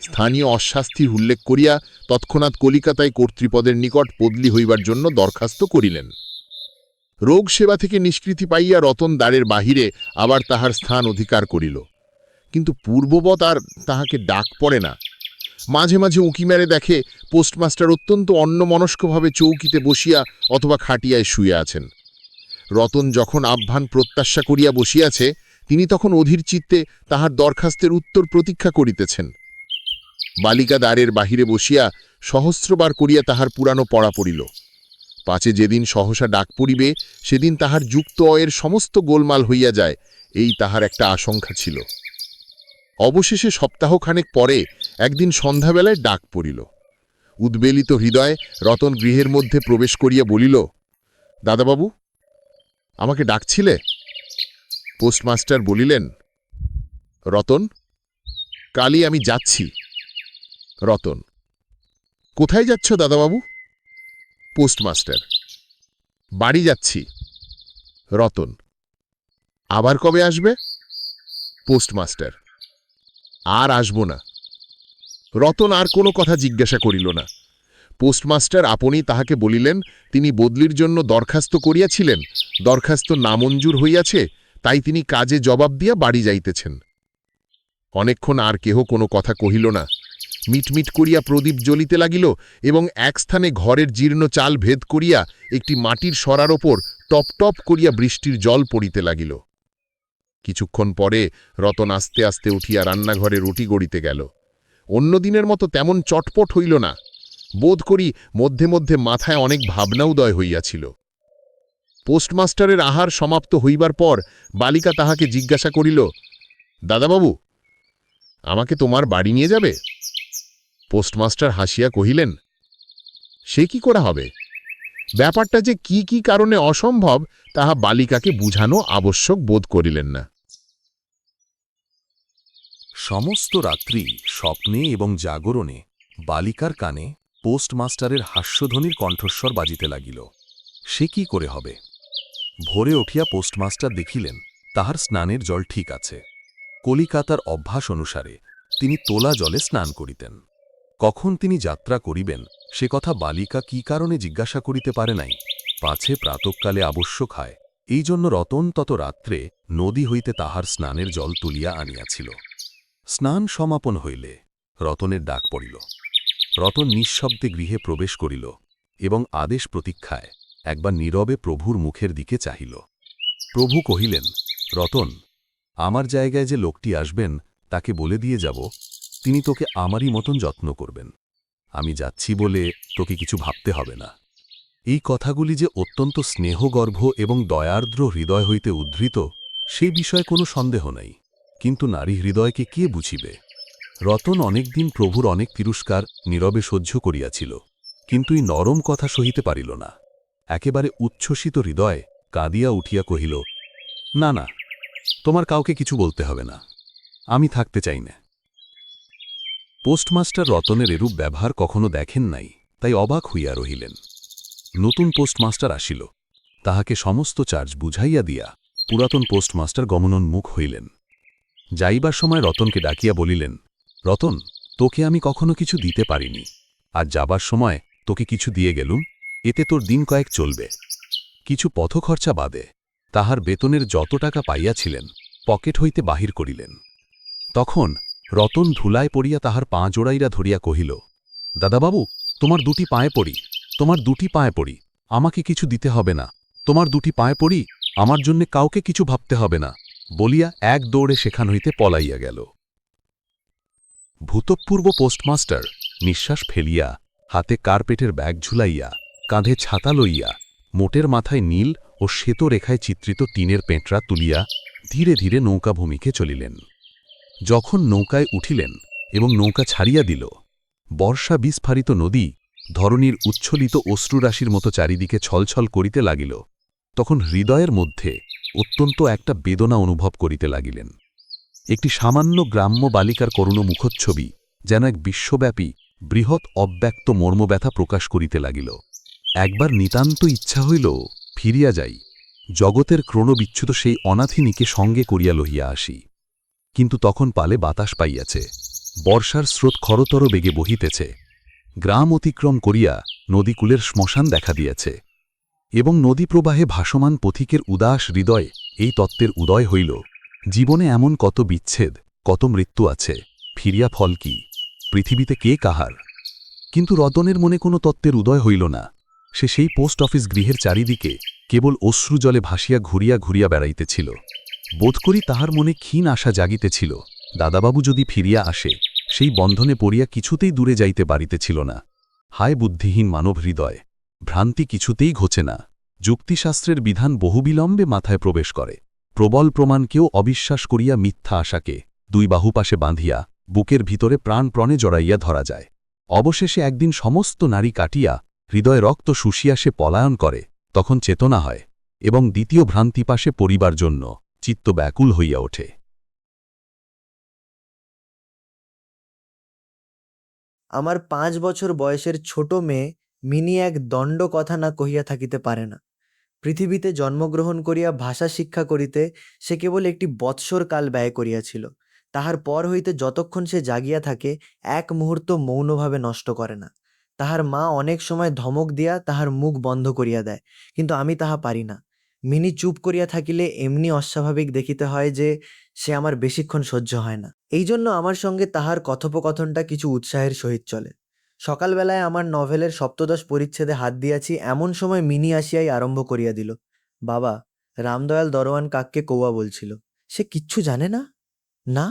স্থানীয় অস্বাস্থির উল্লেখ করিয়া তৎক্ষণাৎ কলিকাতায় কর্তৃপদের নিকট বদলি হইবার জন্য দরখাস্ত করিলেন। রোগ সেবা থেকে নিষ্কৃতি পাইয়া রতন দ্বারের বাহিরে আবার তাহার স্থান অধিকার করিল, কিন্তু পূর্ববৎ আর তাহাকে ডাক পড়ে না। মাঝে মাঝে উঁকি মেরে দেখে পোস্টমাস্টার অত্যন্ত অন্যমনস্কভাবে চৌকিতে বসিয়া অথবা খাটিয়ায় শুয়ে আছেন। রতন যখন আহ্বান প্রত্যাশা করিয়া বসিয়াছে, তিনি তখন অধীর চিত্তে তাহার দরখাস্তের উত্তর প্রতীক্ষা করিতেছেন। বালিকা দ্বারের বাহিরে বসিয়া সহস্রবার করিয়া তাহার পুরানো পড়া পড়িল। পাছে যেদিন সহসা ডাক পড়িবে, সেদিন তাহার যুক্ত অয়ের সমস্ত গোলমাল হইয়া যায়, এই তাহার একটা আশঙ্কা ছিল। অবশেষে সপ্তাহখানেক পরে একদিন সন্ধ্যাবেলায় ডাক পড়িল। উদ্বেলিত হৃদয়ে রতন গৃহের মধ্যে প্রবেশ করিয়া বলিল, দাদাবাবু, আমাকে ডাকছিলে? পোস্টমাস্টার বলিলেন, রতন, কালই আমি যাচ্ছি। রতন, কোথায় যাচ্ছ দাদাবাবু? পোস্টমাস্টার, বাড়ি যাচ্ছি। রতন, আবার কবে আসবে? পোস্টমাস্টার, আর আসব না। রতন আর কোনো কথা জিজ্ঞাসা করিল না। পোস্টমাস্টার আপনি তাহাকে বলিলেন, তিনি বদলির জন্য দরখাস্ত করিয়াছিলেন, দরখাস্ত নামঞ্জুর হইয়াছে, তাই তিনি কাজে জবাব দিয়া বাড়ি যাইতেছেন। অনেকক্ষণ আর কেহ কোনো কথা কহিল না। মিটমিট করিয়া প্রদীপ জ্বলিতে লাগিল এবং এক স্থানে ঘরের জীর্ণ চাল ভেদ করিয়া একটি মাটির সরার ওপর টপ টপ করিয়া বৃষ্টির জল পড়িতে লাগিল। কিছুক্ষণ পরে রতন আস্তে আস্তে উঠিয়া রান্নাঘরে রুটি গড়িতে গেল। অন্য দিনের মতো তেমন চটপট হইল না। বোধ করি মধ্যে মধ্যে মাথায় অনেক ভাবনা উদয় হইয়াছিল। পোস্টমাস্টারের আহার সমাপ্ত হইবার পর বালিকা তাহাকে জিজ্ঞাসা করিল, দাদাবাবু, আমাকে তোমার বাড়ি নিয়ে যাবে? পোস্টমাস্টার হাসিয়া কহিলেন, সে কি করা হবে? ব্যাপারটা যে কি কি কারণে অসম্ভব তাহা বালিকাকে বুঝানো আবশ্যক বোধ করিলেন না। সমস্ত রাত্রি স্বপ্নে এবং জাগরণে বালিকার কানে পোস্টমাস্টারের হাস্যধ্বনির কণ্ঠস্বর বাজিতে লাগিল। সে কি করে হবে? ভোরে উঠিয়া পোস্টমাস্টার দেখিলেন তাহার স্নানের জল ঠিক আছে। কলিকাতার অভ্যাস অনুসারে তিনি তোলা জলে স্নান করিতেন। কখন তিনি যাত্রা করিবেন সে কথা বালিকা কি কারণে জিজ্ঞাসা করিতে পারে নাই। পাছে প্রাতঃকালে আবশ্যক হয়, এই জন্য রতন তত রাত্রে নদী হইতে তাহার স্নানের জল তুলিয়া আনিয়াছিল। স্নান সমাপন হইলে রতনের ডাক পড়িল। রতন নিঃশব্দে গৃহে প্রবেশ করিল এবং আদেশ প্রতীক্ষায় একবার নীরবে প্রভুর মুখের দিকে চাহিল। প্রভু কহিলেন, রতন, আমার জায়গায় যে লোকটি আসবেন তাকে বলে দিয়ে যাব, তিনি তোকে আমারই মতন যত্ন করবেন। আমি যাচ্ছি বলে তোকে কিছু ভাবতে হবে না। এই কথাগুলি যে অত্যন্ত স্নেহগর্ভ এবং দয়ার্দ্র হৃদয় হইতে উদ্ধৃত, সেই বিষয়ে কোনো সন্দেহ নাই। কিন্তু নারী হৃদয়কে কে বুঝিবে? রতন অনেকদিন প্রভুর অনেক তিরস্কার নীরবে সহ্য করিয়াছিল, কিন্তু এই নরম কথা সহিতে পারিল না। একেবারে উচ্ছ্বসিত হৃদয়ে কাঁদিয়া উঠিয়া কহিল, না না, তোমার কাউকে কিছু বলতে হবে না, আমি থাকতে চাই না। পোস্টমাস্টার রতনের এরূপ ব্যবহার কখনো দেখেন নাই, তাই অবাক হইয়া রহিলেন। নতুন পোস্টমাস্টার আসিল, তাহাকে সমস্ত চার্জ বুঝাইয়া দিয়া পুরাতন পোস্টমাস্টার গমনোন্মুখ হইলেন। যাইবার সময় রতনকে ডাকিয়া বলিলেন, রতন, তোকে আমি কখনো কিছু দিতে পারিনি, আর যাবার সময় তোকে কিছু দিয়ে গেলুম, এতে তোর দিন কয়েক চলবে। কিছু পথখরচা বাদে তাহার বেতনের যত টাকা পাইয়াছিলেন পকেট হইতে বাহির করিলেন। তখন রতন ধুলায় পড়িয়া তাহার পা জোড়াইরা ধরিয়া কহিল, দাদাবাবু, তোমার দুটি পায়ে পড়ি, তোমার দুটি পায়ে পড়ি, আমাকে কিছু দিতে হবে না, তোমার দুটি পায়ে পড়ি, আমার জন্যে কাউকে কিছু ভাবতে হবে না, বলিয়া এক দৌড়ে সেখান হইতে পলাইয়া গেল। ভূতপূর্ব পোস্টমাস্টার নিঃশ্বাস ফেলিয়া হাতে কার্পেটের ব্যাগ ঝুলাইয়া কাঁধে ছাতা লইয়া মোটের মাথায় নীল ও শ্বেত রেখায় চিত্রিত টিনের পেঁটরা তুলিয়া ধীরে ধীরে নৌকাভূমিকে চলিলেন। যখন নৌকায় উঠিলেন এবং নৌকা ছাড়িয়া দিল, বর্ষা বিস্ফারিত নদী ধরণীর উচ্ছ্বলিত অশ্রুরাশির মতো চারিদিকে ছলছল করিতে লাগিল, তখন হৃদয়ের মধ্যে অত্যন্ত একটা বেদনা অনুভব করিতে লাগিলেন। একটি সামান্য গ্রাম্য বালিকার করুণ মুখচ্ছবি যেন এক বিশ্বব্যাপী বৃহৎ অব্যক্ত মর্মব্যথা প্রকাশ করিতে লাগিল। একবার নিতান্ত ইচ্ছা হইল ফিরিয়া যাই, জগতের ক্রণবিচ্যুত সেই অনাথিনীকে সঙ্গে করিয়া লহিয়া আসি। কিন্তু তখন পালে বাতাস পাইয়াছে, বর্ষার স্রোত খরতর বেগে বহিতেছে, গ্রাম অতিক্রম করিয়া নদীকূলের শ্মশান দেখা দিয়াছে, এবং নদী প্রবাহে ভাসমান পথিকের উদাস হৃদয় এই তত্ত্বের উদয় হইল, জীবনে এমন কত বিচ্ছেদ, কত মৃত্যু আছে, ফিরিয়া ফল কি, পৃথিবীতে কে কাহার। কিন্তু রতনের মনে কোনো তত্ত্বের উদয় হইল না। সে সেই পোস্ট অফিস গৃহের চারিদিকে কেবল অশ্রুজলে ভাসিয়া ঘুরিয়া ঘুরিয়া বেড়াইতেছিল। বোধ করি তাহার মনে ক্ষীণ আশা জাগিতেছিল, দাদাবাবু যদি ফিরিয়া আসে, সেই বন্ধনে পড়িয়া কিছুতেই দূরে যাইতে পারিতেছিল না। হায় বুদ্ধিহীন মানব হৃদয়, ভ্রান্তি কিছুতেই ঘোচে না। যুক্তিশাস্ত্রের বিধান বহুবিলম্বে মাথায় প্রবেশ করে। প্রবল প্রমাণকেও অবিশ্বাস করিয়া মিথ্যা আশাকে দুই বাহু পাশে বাঁধিয়া বুকের ভিতরে প্রাণপ্রণে জড়াইয়া ধরা যায়। অবশেষে একদিন সমস্ত নারী কাটিয়া হৃদয় রক্ত শুষিয়া সে পলায়ন করে, তখন চেতনা হয়, এবং দ্বিতীয় ভ্রান্তি পাশে পরিবার জন্য চিত্ত ব্যাকুল হইয়া ওঠে। আমার 5 বছর বয়সের ছোট মেয়ে মিনি এক দণ্ড কথা না কহিয়া থাকিতে পারে না। পৃথিবীতে জন্মগ্রহণ করিয়া ভাষা শিক্ষা করিতে সে কেবল একটি বৎসর কাল ব্যয় করিয়াছিল। তাহার পর হইতে যতক্ষণ সে জাগিয়া থাকে, এক মুহূর্ত মৌনভাবে নষ্ট করে না। তাহার মা অনেক সময় ধমক দিয়া তাহার মুখ বন্ধ করিয়া দেয়, কিন্তু আমি তাহা পারি না। মিনি চুপ করিয়া থাকিলে এমনি অস্বাভাবিক দেখিতে হয় যে সে আমার বেশিক্ষণ সহ্য হয় না। এই জন্য আমার সঙ্গে তাহার কথোপকথনটা কিছু উৎসাহের সহিত চলে। সকালবেলায় আমার নভেলের ৭৫ পরিচ্ছেদে হাত দিয়াছি, এমন সময় মিনি আসিয়াই আরম্ভ করিয়া দিল, বাবা, রামদয়াল দরোয়ান কাককে কৌয়া বলছিল। সে কিচ্ছু জানে না? না।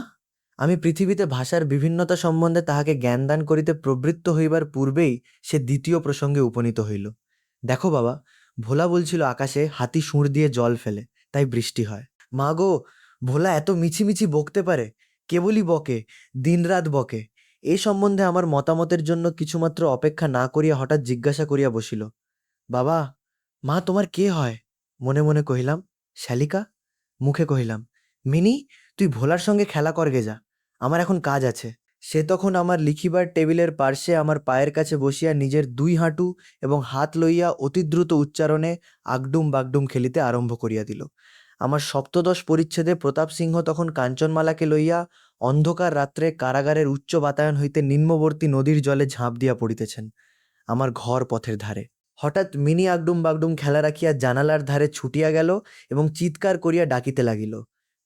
আমি পৃথিবীতে ভাষার বিভিন্নতা সম্বন্ধে তাহাকে জ্ঞানদান করিতে প্রবৃত্ত হইবার পূর্বেই সে দ্বিতীয় প্রসঙ্গে উপনীত হইল। দেখো বাবা, ভোলা বলছিল আকাশে হাতি সুঁড় দিয়ে জল ফেলে, তাই বৃষ্টি হয়। মা গো, ভোলা এত মিছিমিছি বকতে পারে? কেবলই বকে, দিনরাত বকে। এই সম্বন্ধে আমার মতামতের জন্য কিছুমাত্র অপেক্ষা না করিয়া হঠাৎ জিজ্ঞাসা করিয়া বসিল, বাবা, মা তোমার কে হয়? মনে মনে কহিলাম, শ্যালিকা। মুখে কহিলাম, মিনি, তুই ভোলার সঙ্গে খেলা করগে যা, আমার এখন কাজ আছে। সে তখন আমার লিখিবার টেবিলের পার্শ্বে আমার পায়ের কাছে বসিয়া নিজের 2 হাঁটু এবং হাত লইয়া অতি দ্রুত উচ্চারণে আগডুম বাগডুম খেলিতে আরম্ভ করিয়া দিল। আমার ৭৫ পরিচ্ছেদে প্রতাপ সিংহ তখন কাঞ্চনমালাকে লইয়া অন্ধকার রাত্রে কারাগারের উচ্চ বাতায়ন হইতে নিম্নবর্তী নদীর জলে ঝাঁপ দিয়া পড়িতেছেন, আমার ঘর পথের ধারে। হঠাৎ মিনি আগডুম বাগডুম খেলা রাখিয়া জানালার ধারে ছুটিয়া গেল এবং চিৎকার করিয়া ডাকিতে লাগিল,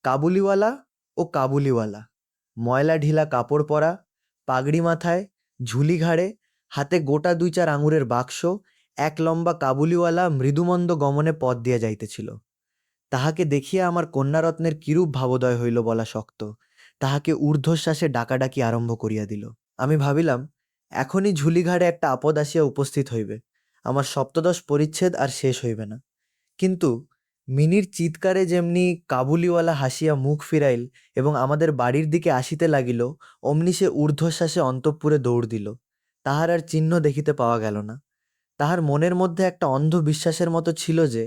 কাবুলিওয়ালা ও কাবুলিওয়ালা। ময়লা ঢিলা কাপড় পরা, পাগড়ি মাথায়, ঝুলি ঘাড়ে, হাতে গোটা 2-4 আঙুরের বাক্স, এক লম্বা কাবুলিওয়ালা মৃদুমন্দ গমনে পথ দিয়া যাইতেছিল। তাহাকে দেখিয়া আমার কন্যারত্নের কিরূপ ভাবোদয় হইল বলা শক্ত। তাহাকে ঊর্ধ্বশ্বাসে ডাকাডাকি আরম্ভ করিয়া দিল। আমি ভাবিলাম, এখনই ঝুলিঘাড়ে একটা আপদ আসিয়া উপস্থিত হইবে, আমার ৭৫ পরিচ্ছেদ আর শেষ হইবে না। কিন্তু মিনির চিৎকারে যেমনি কাবুলিওয়ালা হাসিয়া মুখ ফিরাইল এবং আমাদের বাড়ির দিকে আসিতে লাগিল, অমনি সে ঊর্ধ্বশ্বাসে অন্তঃপুরে দৌড় দিল। তাহার আর চিহ্ন দেখিতে পাওয়া গেল না। তাহার মনের মধ্যে একটা অন্ধ বিশ্বাসের মতো ছিল যে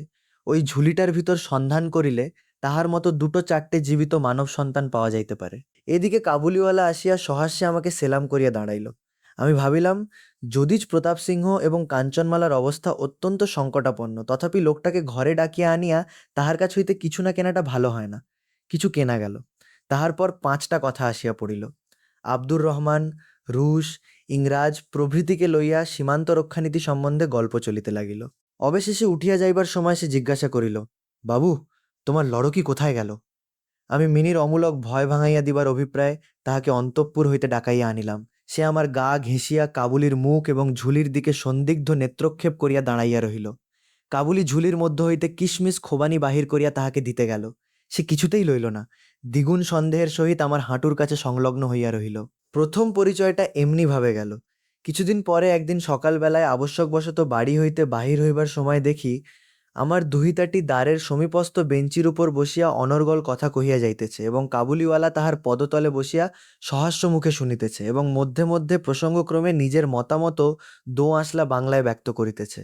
ওই ঝুলিটার ভিতর সন্ধান করিলে তাহার মতো 2-4টে জীবিত মানব সন্তান পাওয়া যাইতে পারে। এদিকে কাবুলিওয়ালা আসিয়া সহাস্যে আমাকে সেলাম করিয়া দাঁড়াইল। আমি ভাবিলাম, যদিচ প্রতাপ সিংহ এবং কাঞ্চনমালার অবস্থা অত্যন্ত সংকটাপন্ন, তথাপি লোকটাকে ঘরে ডাকিয়া আনিয়া তাহার কাছ হইতে কিছু না কেনাটা ভালো হয় না। কিছু কেনা গেল। তাহার পর 5টা কথা আসিয়া পড়িল। আব্দুর রহমান, রুশ, ইংরাজ প্রভৃতিকে লইয়া সীমান্ত রক্ষানীতি সম্বন্ধে গল্প চলিতে লাগিল। অবশেষে উঠিয়া যাইবার সময় সে জিজ্ঞাসা করিল, বাবু, তোমার লড়কি কোথায় গেল? আমি মিনির অমূলক ভয় ভাঙাইয়া দিবার অভিপ্রায়ে তাহাকে অন্তঃপুর হইতে ডাকাইয়া আনিলাম। সে আমার গা ঘেঁষিয়া কাবুলির মুখ এবং ঝুলির দিকে সন্দিগ্ধ নেত্রক্ষেপ করিয়া দাঁড়াইয়া রহিল। কাবুলি ঝুলির মধ্য হইতে কিশমিশ খোবানি বাহির করিয়া তাহাকে দিতে গেল। সে কিছুতেই লইল না, দ্বিগুণ সন্দেহের সহিত আমার হাঁটুর কাছে সংলগ্ন হইয়া রহিল। প্রথম পরিচয়টা এমনিভাবে গেল। কিছুদিন পরে একদিন সকালবেলায় আবশ্যকবশত বাড়ি হইতে বাহির হইবার সময় দেখি আমার দুহিতাটি দ্বারের সমীপস্থ বেঞ্চির উপর বসিয়া অনর্গল কথা কহিয়া যাইতেছে এবং কাবুলিওয়ালা তাহার পদতলে বসিয়া সহাস্য মুখে শুনিতেছে এবং মধ্যে মধ্যে প্রসঙ্গক্রমে নিজের মতামত দো আঁশলা বাংলায় ব্যক্ত করিতেছে।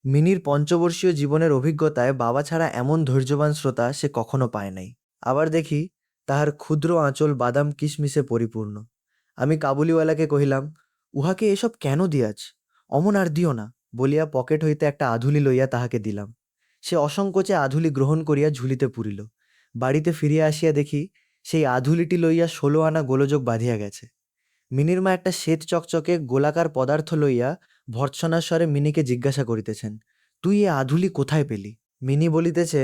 মিনির পঞ্চবর্ষীয় জীবনের অভিজ্ঞতায় বাবা ছাড়া এমন ধৈর্যবান শ্রোতা সে কখনো পায় নাই। আবার দেখি তাহার ক্ষুদ্র আঁচল বাদাম কিশমিশে পরিপূর্ণ। আমি কাবুলিওয়ালাকে কহিলাম, উহাকে এসব কেন দিয়াছ? অমন আর দিও না, বলিয়া পকেট হইতে একটা আধুলি লইয়া তাহাকে দিলাম। সে অসংকোচে আধুলি গ্রহণ করিয়া ঝুলিতে পুরিল। বাড়িতে ফিরিয়া আসিয়া দেখি সেই আধুলিটি লইয়া 16 আনা গোলযোগ বাঁধিয়া গেছে। মিনির মা একটা শ্বেত চকচকে গোলাকার পদার্থ লইয়া ভর্ৎসনার স্বরে মিনিকে জিজ্ঞাসা করিতেছেন, তুই এ আধুলি কোথায় পেলি? মিনি বলিতেছে,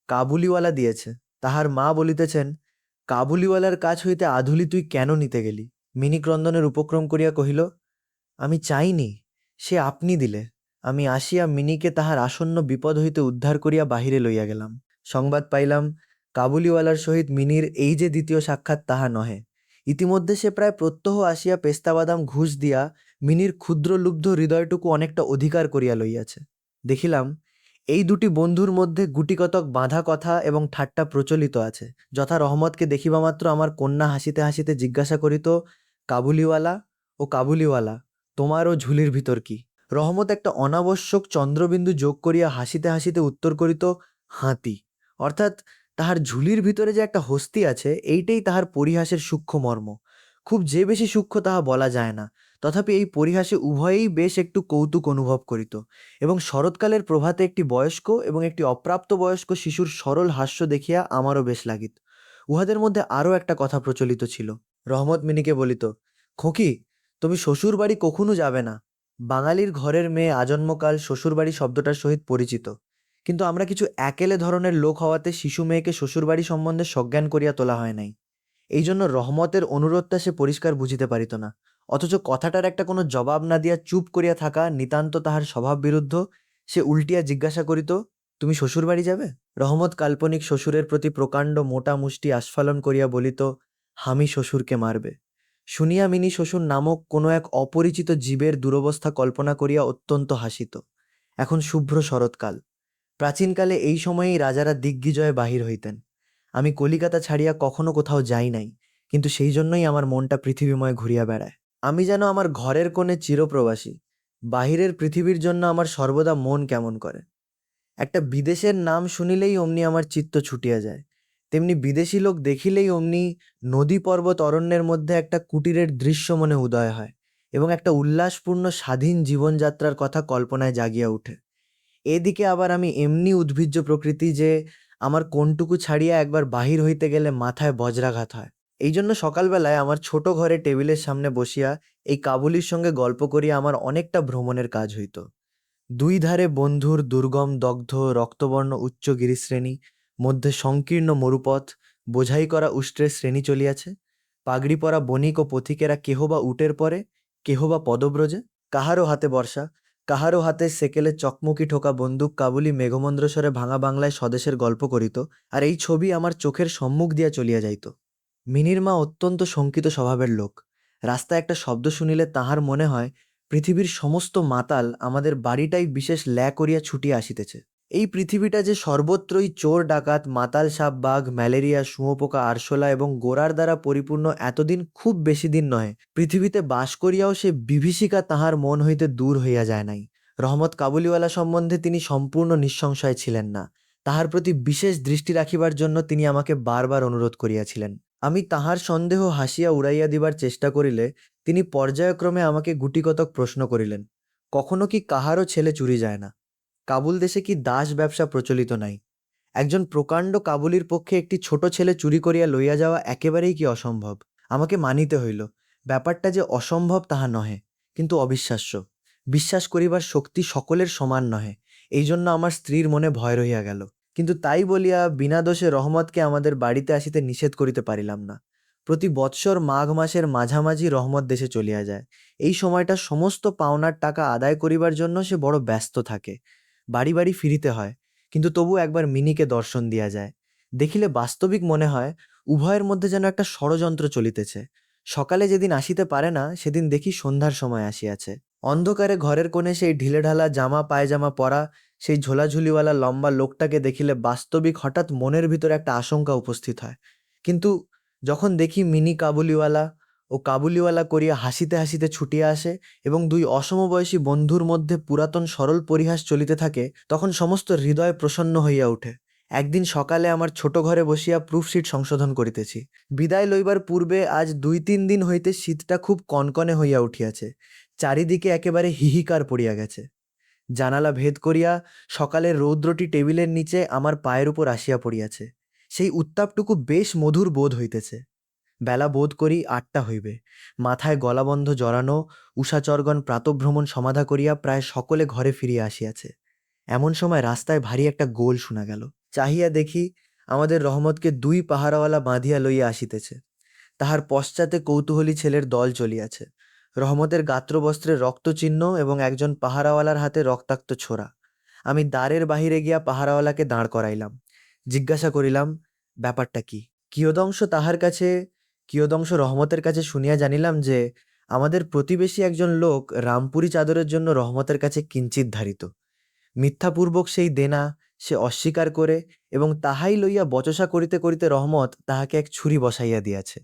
কাবুলিওয়ালা দিয়েছে। তাহার মা বলিতেছেন, কাবুলিওয়ালার কাছ হইতে আধুলি তুই কেন নিতে গেলি? মিনি ক্রন্দনের উপক্রম করিয়া কহিল, আমি চাইনি, সে আপনি দিলে। আমি আসিয়া মিনিকে তাহার আসন্ন বিপদ হইতে উদ্ধার করিয়া বাহিরে লইয়া গেলাম। সংবাদ পাইলাম কাবুলিওয়ালার সহিত মিনির এই যে দ্বিতীয় সাক্ষাৎ তাহা নহে। ইতিমধ্যে সে প্রায় প্রত্যহ আসিয়া পেস্তাবাদাম ঘুষ দিয়া মিনির ক্ষুদ্র লুব্ধ হৃদয়টুকু অনেকটা অধিকার করিয়া লইয়াছে। দেখিলাম এই দুটি বন্ধুর মধ্যে গুটিকতক বাঁধা কথা এবং ঠাট্টা প্রচলিত আছে। যথা রহমতকে দেখিবা মাত্র আমার কন্যা হাসিতে হাসিতে জিজ্ঞাসা করিত, কাবুলিওয়ালা ও কাবুলিওয়ালা, তোমারও ঝুলির ভিতর কি? রহমত একটা অনাবশ্যক চন্দ্রবিন্দু যোগ করিয়া হাসিতে হাসিতে উত্তর করিত, হাতি। অর্থাৎ তাহার ঝুলির ভিতরে যে একটা হস্তি আছে, এইটাই তাহার পরিহাসের সূক্ষ্ম মর্ম। খুব যে বেশি সূক্ষ্ম তাহা বলা যায় না, তথাপি এই পরিহাসে উভয়েই বেশ একটু কৌতুক অনুভব করিত। এবং শরৎকালের প্রভাতে একটি বয়স্ক এবং একটি অপ্রাপ্তবয়স্ক শিশুর সরল হাস্য দেখিয়া আমারও বেশ লাগিত। উহাদের মধ্যে আরও একটা কথা প্রচলিত ছিল। রহমত মিনিকে বলিত, খোকি, তুমি শ্বশুরবাড়ি কখনো যাবে না। বাঙালির ঘরের মেয়ে আজন্মকাল শ্বশুরবাড়ি শব্দটার সহিত পরিচিত, কিন্তু আমরা কিছু একেলে ধরনের লোক হওয়াতে শিশু মেয়েকে শ্বশুরবাড়ি সম্বন্ধে সজ্ঞান করিয়া তোলা হয় নাই। এই জন্য রহমতের অনুরোধটা সে পরিষ্কার বুঝিতে পারিত না, অথচ কথাটার একটা কোনো জবাব না দিয়া চুপ করিয়া থাকা নিতান্ত তাহার স্বভাব বিরুদ্ধ। সে উল্টিয়া জিজ্ঞাসা করিত, তুমি শ্বশুরবাড়ি যাবে? রহমত কাল্পনিক শ্বশুরের প্রতি প্রকাণ্ড মোটা মুষ্টি আস্ফালন করিয়া বলিত, হামি শ্বশুরকে মারবে। শুনিয়া মিনি শ্বশুর নামক কোনো এক অপরিচিত জীবের দুরবস্থা কল্পনা করিয়া অত্যন্ত হাসিত। এখন শুভ্র শরৎকাল। প্রাচীনকালে এই সময়েই রাজারা দিগ্বিজয়ে বাহির হইতেন। আমি কলিকাতা ছাড়িয়া কখনো কোথাও যাই নাই, কিন্তু সেই জন্যই আমার মনটা পৃথিবীময় ঘুরিয়া বেড়ায়। আমি যেন আমার ঘরের কোণে চিরপ্রবাসী। বাহিরের পৃথিবীর জন্য আমার সর্বদা মন কেমন করে। একটা বিদেশের নাম শুনিলেই অমনি আমার চিত্ত ছুটিয়া যায়, তেমনি বিদেশি লোক দেখিলেই অমনি নদী পর্বত অরণ্যের মধ্যে একটা কুটিরের দৃশ্য মনে উদয় হয় এবং একটা উল্লাসপূর্ণ স্বাধীন জীবনযাত্রার কথা কল্পনায় জাগিয়া উঠে। এদিকে আবার আমি এমনি উদ্ভিজ্জ প্রকৃতি যে আমার কোনটুকু ছাড়িয়া একবার বাহির হইতে গেলে মাথায় বজ্রাঘাত হয়। এই জন্য সকালবেলায় আমার ছোট ঘরে টেবিলের সামনে বসিয়া এই কাবুলির সঙ্গে গল্প করিয়া আমার অনেকটা ভ্রমণের কাজ হইত। দুই ধারে বন্ধুর দুর্গম দগ্ধ রক্তবর্ণ উচ্চ গিরিশ্রেণী, মধ্যে সংকীর্ণ মরুপথ, বোঝাই করা উষ্ট্রের শ্রেণী চলিয়াছে। পাগড়ি পরা বণিক ও পথিকেরা কেহ বা উটের পরে, কেহ বা পদব্রজে, কাহারও হাতে বর্ষা, কাহারও হাতে সেকেলে চকমকি ঠোকা বন্দুক কাবুলি মেঘমন্দ্রস্বরে ভাঙা বাংলায় স্বদেশের গল্প করিত, আর এই ছবি আমার চোখের সম্মুখ দিয়া চলিয়া যাইত। মিনির মা অত্যন্ত শঙ্কিত স্বভাবের লোক। রাস্তায় একটা শব্দ শুনিলে তাহার মনে হয় পৃথিবীর সমস্ত মাতাল আমাদের বাড়িটাই বিশেষ ল্যা করিয়া ছুটিয়া আসিতেছে। এই পৃথিবীটা যে সর্বত্রই চোর ডাকাত মাতাল সাপ বাঘ ম্যালেরিয়া শুঁয়োপোকা আরশোলা এবং গোড়ার দ্বারা পরিপূর্ণ এতদিন খুব বেশি দিন নহে। পৃথিবীতে বাস করিয়াও সে বিভীষিকা তাহার মন হইতে দূর হইয়া যায় নাই। রহমত কাবুলিওয়ালা সম্বন্ধে তিনি সম্পূর্ণ নিঃসংশয় ছিলেন না। তাহার প্রতি বিশেষ দৃষ্টি রাখিবার জন্য তিনি আমাকে বারবার অনুরোধ করিয়াছিলেন। আমি তাহার সন্দেহ হাসিয়া উড়াইয়া দিবার চেষ্টা করিলে তিনি পর্যায়ক্রমে আমাকে গুটিকতক প্রশ্ন করিলেন, কখনো কি কাহারও ছেলে চুরি যায় না? কাবুল দেশে কি দাস ব্যবসা প্রচলিত নাই? একজন প্রকাণ্ড কাবুলির পক্ষে একটি ছোট ছেলে চুরি করিয়া লইয়া যাওয়া একেবারেই কি অসম্ভব? আমাকে মানিতে হইল ব্যাপারটা যে অসম্ভব তাহা নহে, কিন্তু অবিশ্বাস্য। বিশ্বাস করিবার শক্তি সকলের সমান নহে, এই জন্য আমার স্ত্রীর মনে ভয় রহিয়া গেল। কিন্তু তাই বলিয়া বিনা দোষে রহমতকে আমাদের বাড়িতে আসিতে নিষেধ করিতে পারিলাম না। প্রতি বৎসর মাঘ মাসের মাঝামাঝি রহমত দেশে চলিয়া যায়। এই সময়টা সমস্ত পাওনার টাকা আদায় করিবার জন্য সে বড় ব্যস্ত থাকে। বাড়ি বাড়ি ফিরিতে হয়, কিন্তু তবু একবার মিনিকে দর্শন দিয়া যায়। দেখিলে বাস্তবিক মনে হয় উভয়ের মধ্যে যেন একটা ষড়যন্ত্র চলিতেছে। সকালে যেদিন আসিতে পারে না, সেদিন দেখি সন্ধ্যার সময় আসিয়াছে। অন্ধকারে ঘরের কোণে সেই ঢিলেঢালা জামা পায়জামা পরা সেই ঝোলাঝুলিওয়ালা লম্বা লোকটাকে দেখিলে বাস্তবিক হঠাৎ মনের ভিতরে একটা আশঙ্কা উপস্থিত হয়। কিন্তু যখন দেখি মিনি কাবুলিওয়ালা ও ও কাবুলিওয়ালা করিয়া হাসিতে হাসিতে ছুটিয়া আসে এবং দুই অসমবয়সী বন্ধুর মধ্যে পুরাতন সরল পরিহাস চলিতে থাকে, তখন সমস্ত হৃদয় প্রসন্ন হইয়া ওঠে। একদিন সকালে আমার ছোট ঘরে বসিয়া প্রুফশিট সংশোধন করিতেছি। বিদায় লইবার পূর্বে আজ 2-3 দিন হইতে শীতটা খুব কনকনে হইয়া উঠিয়াছে। চারিদিকে একেবারে হিহিকার পড়িয়া গেছে। জানালা ভেদ করিয়া সকালের রৌদ্রটি টেবিলের নিচে আমার পায়ের উপর আসিয়া পড়িয়াছে। সেই উত্তাপটুকু বেশ মধুর বোধ হইতেছে। বেলা বোধ করি 8টা হইবে। মাথায় গলাবন্ধ জড়ানো উষাচরগণ প্রাতভ্রমণ সমাধা করিয়া প্রায় সকলে ঘরে ফিরিয়া আসিয়াছে। এমন সময় রাস্তায় ভারী একটা গোল শোনা গেল। চাহিয়া দেখি আমাদের রহমতকে 2 পাহারাওয়ালা বাঁধিয়া লইয়া আসিতেছে। তাহার পশ্চাতে কৌতূহলী ছেলের দল চলিয়াছে। রহমতের গাত্রবস্ত্রে রক্তচিহ্ন এবং একজন পাহারাওয়ালার হাতে রক্তাক্ত ছোরা। আমি দ্বারের বাহিরে গিয়া পাহারাওয়ালাকে দাঁড় করাইলাম। জিজ্ঞাসা করিলাম, ব্যাপারটা কি? কিয়দংশ রহমতের কাছে শুনিয়া জানিলাম যে আমাদের প্রতিবেশী একজন লোক রামপুরি চাদরের জন্য রহমতের কাছে কিঞ্চিৎ ধারিত। মিথ্যাপূর্বক সেই দেনা সে অস্বীকার করে এবং তাহাই লইয়া বচসা করিতে করিতে রহমত তাহাকে এক ছুরি বসাইয়া দিয়াছে।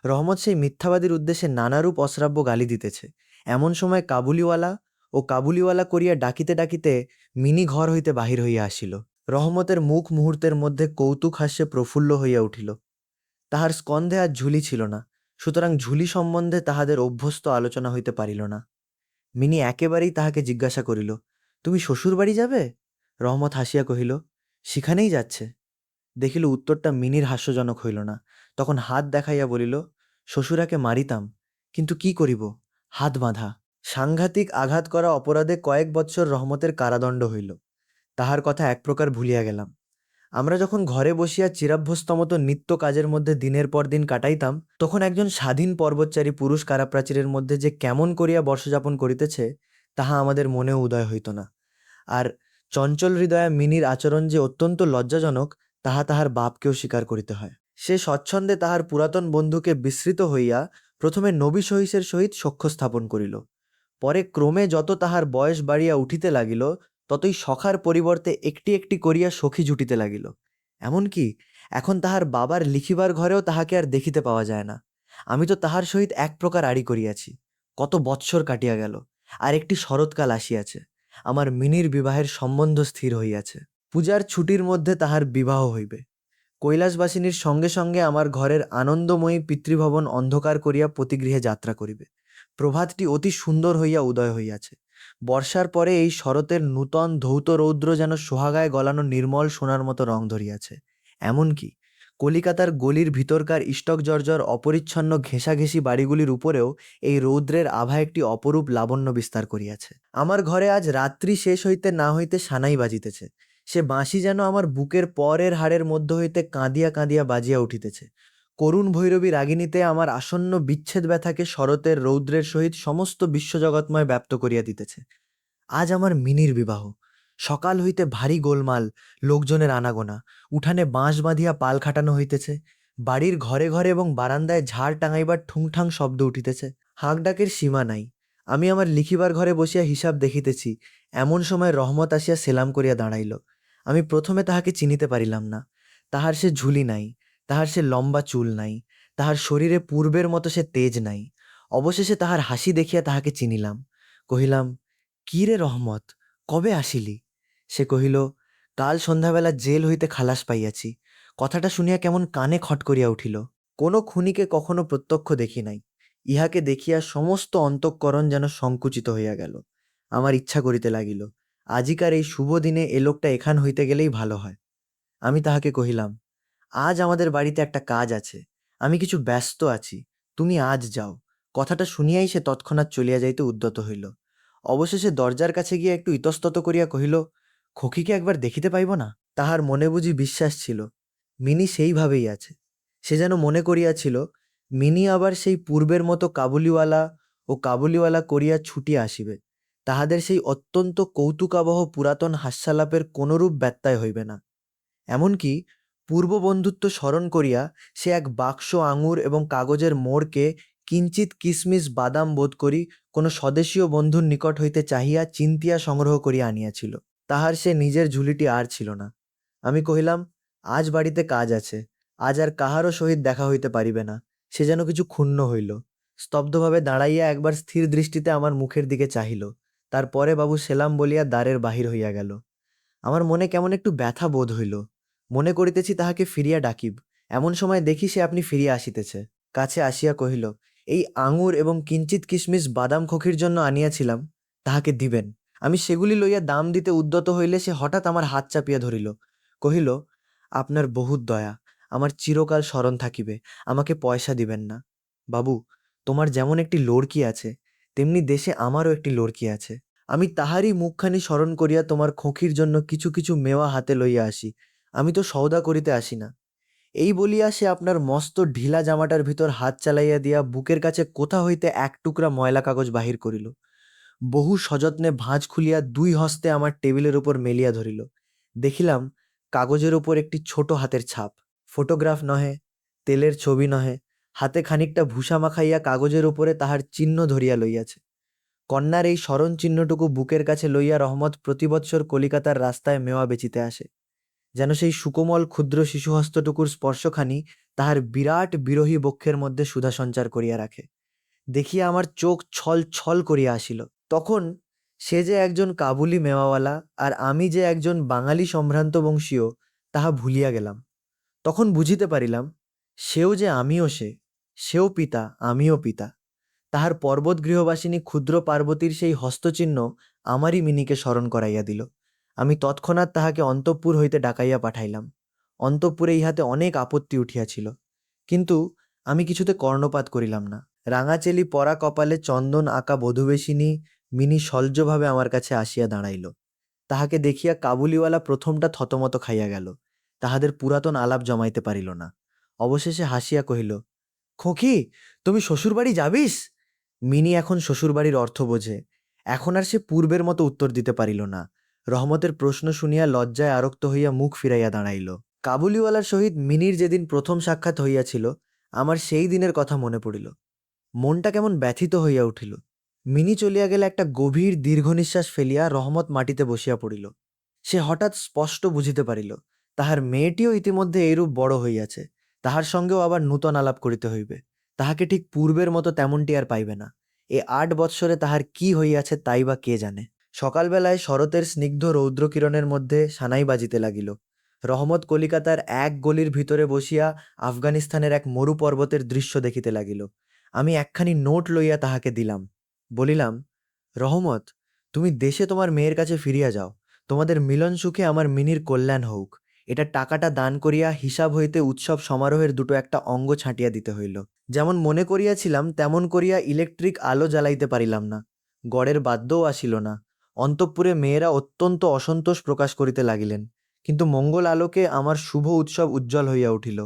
রহমত সেই মিথ্যাবাদীর উদ্দেশ্যে নানারূপ অশ্রাব্য গালি দিতেছে। এমন সময় কাবুলিওয়ালা করিয়া ডাকিতে ডাকিতে মিনি ঘর হইতে বাহির হইয়া আসিল। রহমতের মুখ মুহূর্তের মধ্যে কৌতুক হাস্যে প্রফুল্ল হইয়া উঠিল। তাহার স্কন্ধে আর ঝুলি ছিল না, সুতরাং ঝুলি সম্বন্ধে তাহাদের অভ্যস্ত আলোচনা হইতে পারিল না। মিনি একেবারেই তাহাকে জিজ্ঞাসা করিল, তুমি শ্বশুর বাড়ি যাবে? রহমত হাসিয়া কহিল, সেখানেই যাচ্ছে। দেখিল উত্তরটা মিনির হাস্যজনক হইল না। তখন হাত দেখাইয়া বলিল, শ্বশুরাকে মারিতাম, কিন্তু কি করিব, হাত বাঁধা। সাংঘাতিক আঘাত করা অপরাধে কয়েক বৎসর রহমতের কারাদণ্ড হইল। তাহার কথা এক প্রকার ভুলিয়া গেলাম। আমরা যখন ঘরে বসিয়া চিরাভ্যস্তমত নিত্য কাজের মধ্যে দিনের পর দিন কাটাইতাম, তখন একজন স্বাধীন পর্বতচারী পুরুষ কারাপ্রাচীরের মধ্যে যে কেমন করিয়া বর্ষযাপন করিতেছে তাহা আমাদের মনেও উদয় হইত না। আর চঞ্চল হৃদয়া মিনির আচরণ যে অত্যন্ত লজ্জাজনক তাহা তাহার বাপকেও স্বীকার করিতে হয়। সে স্বচ্ছন্দে তাহার পুরাতন বন্ধুকে বিস্মৃত হইয়া প্রথমে নবী সহিসের সহিত সখ্য স্থাপন করিল। পরে ক্রমে যত তাহার বয়স বাড়িয়া উঠিতে লাগিল, ততই সখার পরিবর্তে একটি একটি করিয়া সখী জুটিতে লাগিল। এমনকি এখন তাহার বাবার লিখিবার ঘরেও তাহাকে আর দেখিতে পাওয়া যায় না। আমি তো তাহার সহিত এক প্রকার আড়ি করিয়াছি। কত বৎসর কাটিয়া গেল, আর একটি শরৎকাল আসিয়াছে। আমার মিনির বিবাহের সম্বন্ধ স্থির হইয়াছে। পূজার ছুটির মধ্যে তাহার বিবাহ হইবে। কৈলাসবাসিনীর সঙ্গে সঙ্গে আমার ঘরের আনন্দময়ী পিতৃভবন অন্ধকার করিয়া পতিগৃহে যাত্রা করিবে। প্রভাতটি অতি সুন্দর হইয়া উদয় হইয়াছে। বর্ষার পরে এই শরতের নূতন ধৌত রৌদ্র যেন সোহাগায় গলানো নির্মল সোনার মতো রং ধরিয়াছে। এমনকি কলিকাতার গলির ভিতরকার ইষ্টক জর্জর অপরিচ্ছন্ন ঘেঁষাঘেঁষি বাড়িগুলির উপরেও এই রৌদ্রের আভা একটি অপরূপ লাবণ্য বিস্তার করিয়াছে। আমার ঘরে আজ রাত্রি শেষ হইতে না হইতে সানাই বাজিতেছে। সে বাঁশি যেন আমার বুকের পরের হাড়ের মধ্য হইতে কাঁদিয়া কাঁদিয়া বাজিয়া উঠিতেছে। করুণ ভৈরবী রাগিনীতে আমার আসন্ন বিচ্ছেদ ব্যথাকে শরতের রৌদ্রের সহিত সমস্ত বিশ্বজগৎময় ব্যাপ্ত করিয়া দিতেছে। আজ আমার মিনির বিবাহ। সকাল হইতে ভারী গোলমাল, লোকজনের আনাগোনা। উঠানে বাঁশ বাঁধিয়া পাল খাটানো হইতেছে। বাড়ির ঘরে ঘরে এবং বারান্দায় ঝাড় টাঙাইবার ঠুংঠাং শব্দ উঠিতেছে। হাঁক ডাকের সীমা নাই। আমি আমার লিখিবার ঘরে বসিয়া হিসাব দেখিতেছি, এমন সময় রহমত আসিয়া সেলাম করিয়া দাঁড়াইল। আমি প্রথমে তাহাকে চিনিতে পারিলাম না। তাহার সে ঝুলি নাই, তাহার সে লম্বা চুল নাই, তাহার শরীরে পূর্বের মতো সে তেজ নাই। অবশেষে তাহার হাসি দেখিয়া তাহাকে চিনিলাম। কহিলাম, কি রে রহমত, কবে আসিলি? সে কহিল, কাল সন্ধ্যাবেলা জেল হইতে খালাস পাইয়াছি। কথাটা শুনিয়া কেমন কানে খট করিয়া উঠিল। কোনো খুনিকে কখনো প্রত্যক্ষ দেখি নাই। ইহাকে দেখিয়া সমস্ত অন্তঃকরণ যেন সংকুচিত হইয়া গেল। আমার ইচ্ছা করিতে লাগিল, আজিকার এই শুভ দিনে এ লোকটা এখান হইতে গেলেই ভালো হয়। আমি তাহাকে কহিলাম, আজ আমাদের বাড়িতে একটা কাজ আছে, আমি কিছু ব্যস্ত আছি, তুমি আজ যাও। কথাটা শুনিয়াই সে তৎক্ষণাৎ চলিয়া যাইতে উদ্যত হইল। অবশেষে দরজার কাছে গিয়া একটু ইতস্তত করিয়া কহিল, খোকিকে একবার দেখিতে পাইব না? তাহার মনে বুঝি বিশ্বাস ছিল মিনি সেইভাবেই আছে। সে যেন মনে করিয়াছিল মিনি আবার সেই পূর্বের মতো কাবুলিওয়ালা করিয়া ছুটিয়া আসিবে। তাহাদের সেই অত্যন্ত কৌতুকাবহ পুরাতন হাস্যালাপের কোনরূপ ব্যত্যয় হইবে না। এমনকি পূর্ব বন্ধুত্ব স্মরণ করিয়া সে এক বাক্স আঙুর এবং কাগজের মোড়কে কিঞ্চিত কিসমিস বাদাম বোধ করি কোনো স্বদেশীয় বন্ধুর নিকট হইতে চাহিয়া চিন্তিয়া সংগ্রহ করিয়া আনিয়াছিল। তাহার সে নিজের ঝুলিটি আর ছিল না। আমি কহিলাম, আজ বাড়িতে কাজ আছে, আজ আর কাহারও সহিত দেখা হইতে পারিবে না। সে যেন কিছু ক্ষুণ্ণ হইল। স্তব্ধভাবে দাঁড়াইয়া একবার স্থির দৃষ্টিতে আমার মুখের দিকে চাহিল। তারপরে বাবু সেলাম বলিয়া দ্বারের বাহির হইয়া গেল। আমার মনে কেমন একটু ব্যথা বোধ হইল। মনে করিতেছি তাহাকে ফিরিয়া ডাকিব, এমন সময় দেখি সে আপনি ফিরিয়া আসিতেছে। কাছে আসিয়া কহিল, এই আঙুর এবং কিঞ্চিত কিশমিশ বাদাম খোখির জন্য আনিয়াছিলাম, তাহাকে দিবেন। আমি সেগুলি লইয়া দাম দিতে উদ্যত হইলে সে হঠাৎ আমার হাত চাপিয়া ধরিল, কহিল, আপনার বহুত দয়া, আমার চিরকাল স্মরণ থাকিবে, আমাকে পয়সা দিবেন না। বাবু, তোমার যেমন একটি লড়কি আছে, তেমনি দেশে আমারও একটি লড়কি আছে। আমি তাহারই মুখখানি স্মরণ করিয়া তোমার খোঁখির জন্য কিছু কিছু মেওয়া হাতে লইয়া আসি, আমি তো সওদা করিতে আসি না। এই বলিয়া সে আপনার মস্ত ঢিলা জামাটার ভিতর হাত চালাইয়া দিয়া বুকের কাছে কোথা হইতে এক টুকরা ময়লা কাগজ বাহির করিল। বহু সযত্নে ভাঁজ খুলিয়া দুই হস্তে আমার টেবিলের উপর মেলিয়া ধরিল। দেখিলাম কাগজের উপর একটি ছোট হাতের ছাপ, ফটোগ্রাফ নহে, তেলের ছবি নহে, হাতে খানিকটা ভূষা মাখাইয়া কাগজের উপরে তাহার চিহ্ন ধরিয়া লইয়াছে। কন্যার এই স্মরণ চিহ্নটুকু বুকের কাছে লইয়া রহমত প্রতি বৎসর কলিকাতার রাস্তায় মেওয়া বেচিতে আসে, যেন সেই সুকোমল ক্ষুদ্র শিশুহস্তটুকুর স্পর্শখানি তাহার বিরাট বিরোহী বক্ষের মধ্যে সুধা সঞ্চার করিয়া রাখে। দেখিয়া আমার চোখ ছল ছল করিয়া আসিল। তখন সে যে একজন কাবুলি মেওয়াওয়ালা আর আমি যে একজন বাঙালি সম্ভ্রান্ত বংশীয়, তাহা ভুলিয়া গেলাম। তখন বুঝিতে পারিলাম, সেও যে আমিও সেও পিতা, আমিও পিতা। তাহার পর্বত গৃহবাসিনী ক্ষুদ্র পার্বতীর সেই হস্তচিহ্ন আমারই মিনিকে স্মরণ করাইয়া দিল। আমি তৎক্ষণাৎ তাহাকে অন্তঃপুর হইতে ডাকাইয়া পাঠাইলাম। অন্তঃপুরে ইহাতে অনেক আপত্তি উঠিয়াছিল, কিন্তু আমি কিছুতে কর্ণপাত করিলাম না। রাঙাচেলি পরা কপালে চন্দন আঁকা বধূবেশিনী মিনি সলজ্জভাবে আমার কাছে আসিয়া দাঁড়াইল। তাহাকে দেখিয়া কাবুলিওয়ালা প্রথমটা থতমত খাইয়া গেল, তাহাদের পুরাতন আলাপ জমাইতে পারিল না। অবশেষে হাসিয়া কহিল, খোঁখি, তুমি শ্বশুরবাড়ি যাবিস? মিনি এখন শ্বশুরবাড়ির অর্থ বোঝে। এখন আর সে পূর্বের মতো উত্তর দিতে পারিল না। রহমতের প্রশ্ন শুনিয়া লজ্জায় আরক্ত হইয়া মুখ ফিরাইয়া দাঁড়াইল। কাবুলিওয়ালার সহিত মিনির যেদিন প্রথম সাক্ষাৎ হইয়াছিল, আমার সেই দিনের কথা মনে পড়িল। মনটা কেমন ব্যথিত হইয়া উঠিল। মিনি চলিয়া গেলে একটা গভীর দীর্ঘ নিঃশ্বাস ফেলিয়া রহমত মাটিতে বসিয়া পড়িল। সে হঠাৎ স্পষ্ট বুঝিতে পারিল, তাহার মেয়েটিও ইতিমধ্যে এইরূপ বড় হইয়াছে, তাহার সঙ্গেও আবার নূতন আলাপ করিতে হইবে। তাহাকে ঠিক পূর্বের মতো তেমনটি আর পাইবে না। এ ৮ বৎসরে তাহার কি হইয়াছে তাই বা কে জানে। সকালবেলায় শরতের স্নিগ্ধ রৌদ্রকিরণের মধ্যে সানাই বাজিতে লাগিল। রহমত কলিকাতার এক গলির ভিতরে বসিয়া আফগানিস্তানের এক মরু পর্বতের দৃশ্য দেখিতে লাগিল। আমি একখানি নোট লইয়া তাহাকে দিলাম। বলিলাম, রহমত, তুমি দেশে তোমার মেয়ের কাছে ফিরিয়া যাও। তোমাদের মিলন সুখে আমার মিনির কল্যাণ হউক। এটা টাকাটা দান করিয়া হিসাব হইতে উৎসব সমারোহের দুটো একটা অঙ্গ ছাঁটিয়া দিতে হইল। যেমন মনে করিয়াছিলাম তেমন করিয়া ইলেকট্রিক আলো জ্বালাইতে পারিলাম না। গড়ের বাদ্যও আসিল না। অন্তঃপুরে মেয়েরা অত্যন্ত অসন্তোষ প্রকাশ করিতে লাগিলেন, কিন্তু মঙ্গল আলোকে আমার শুভ উৎসব উজ্জ্বল হইয়া উঠিল।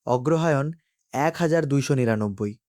অগ্রহায়ণ 1299।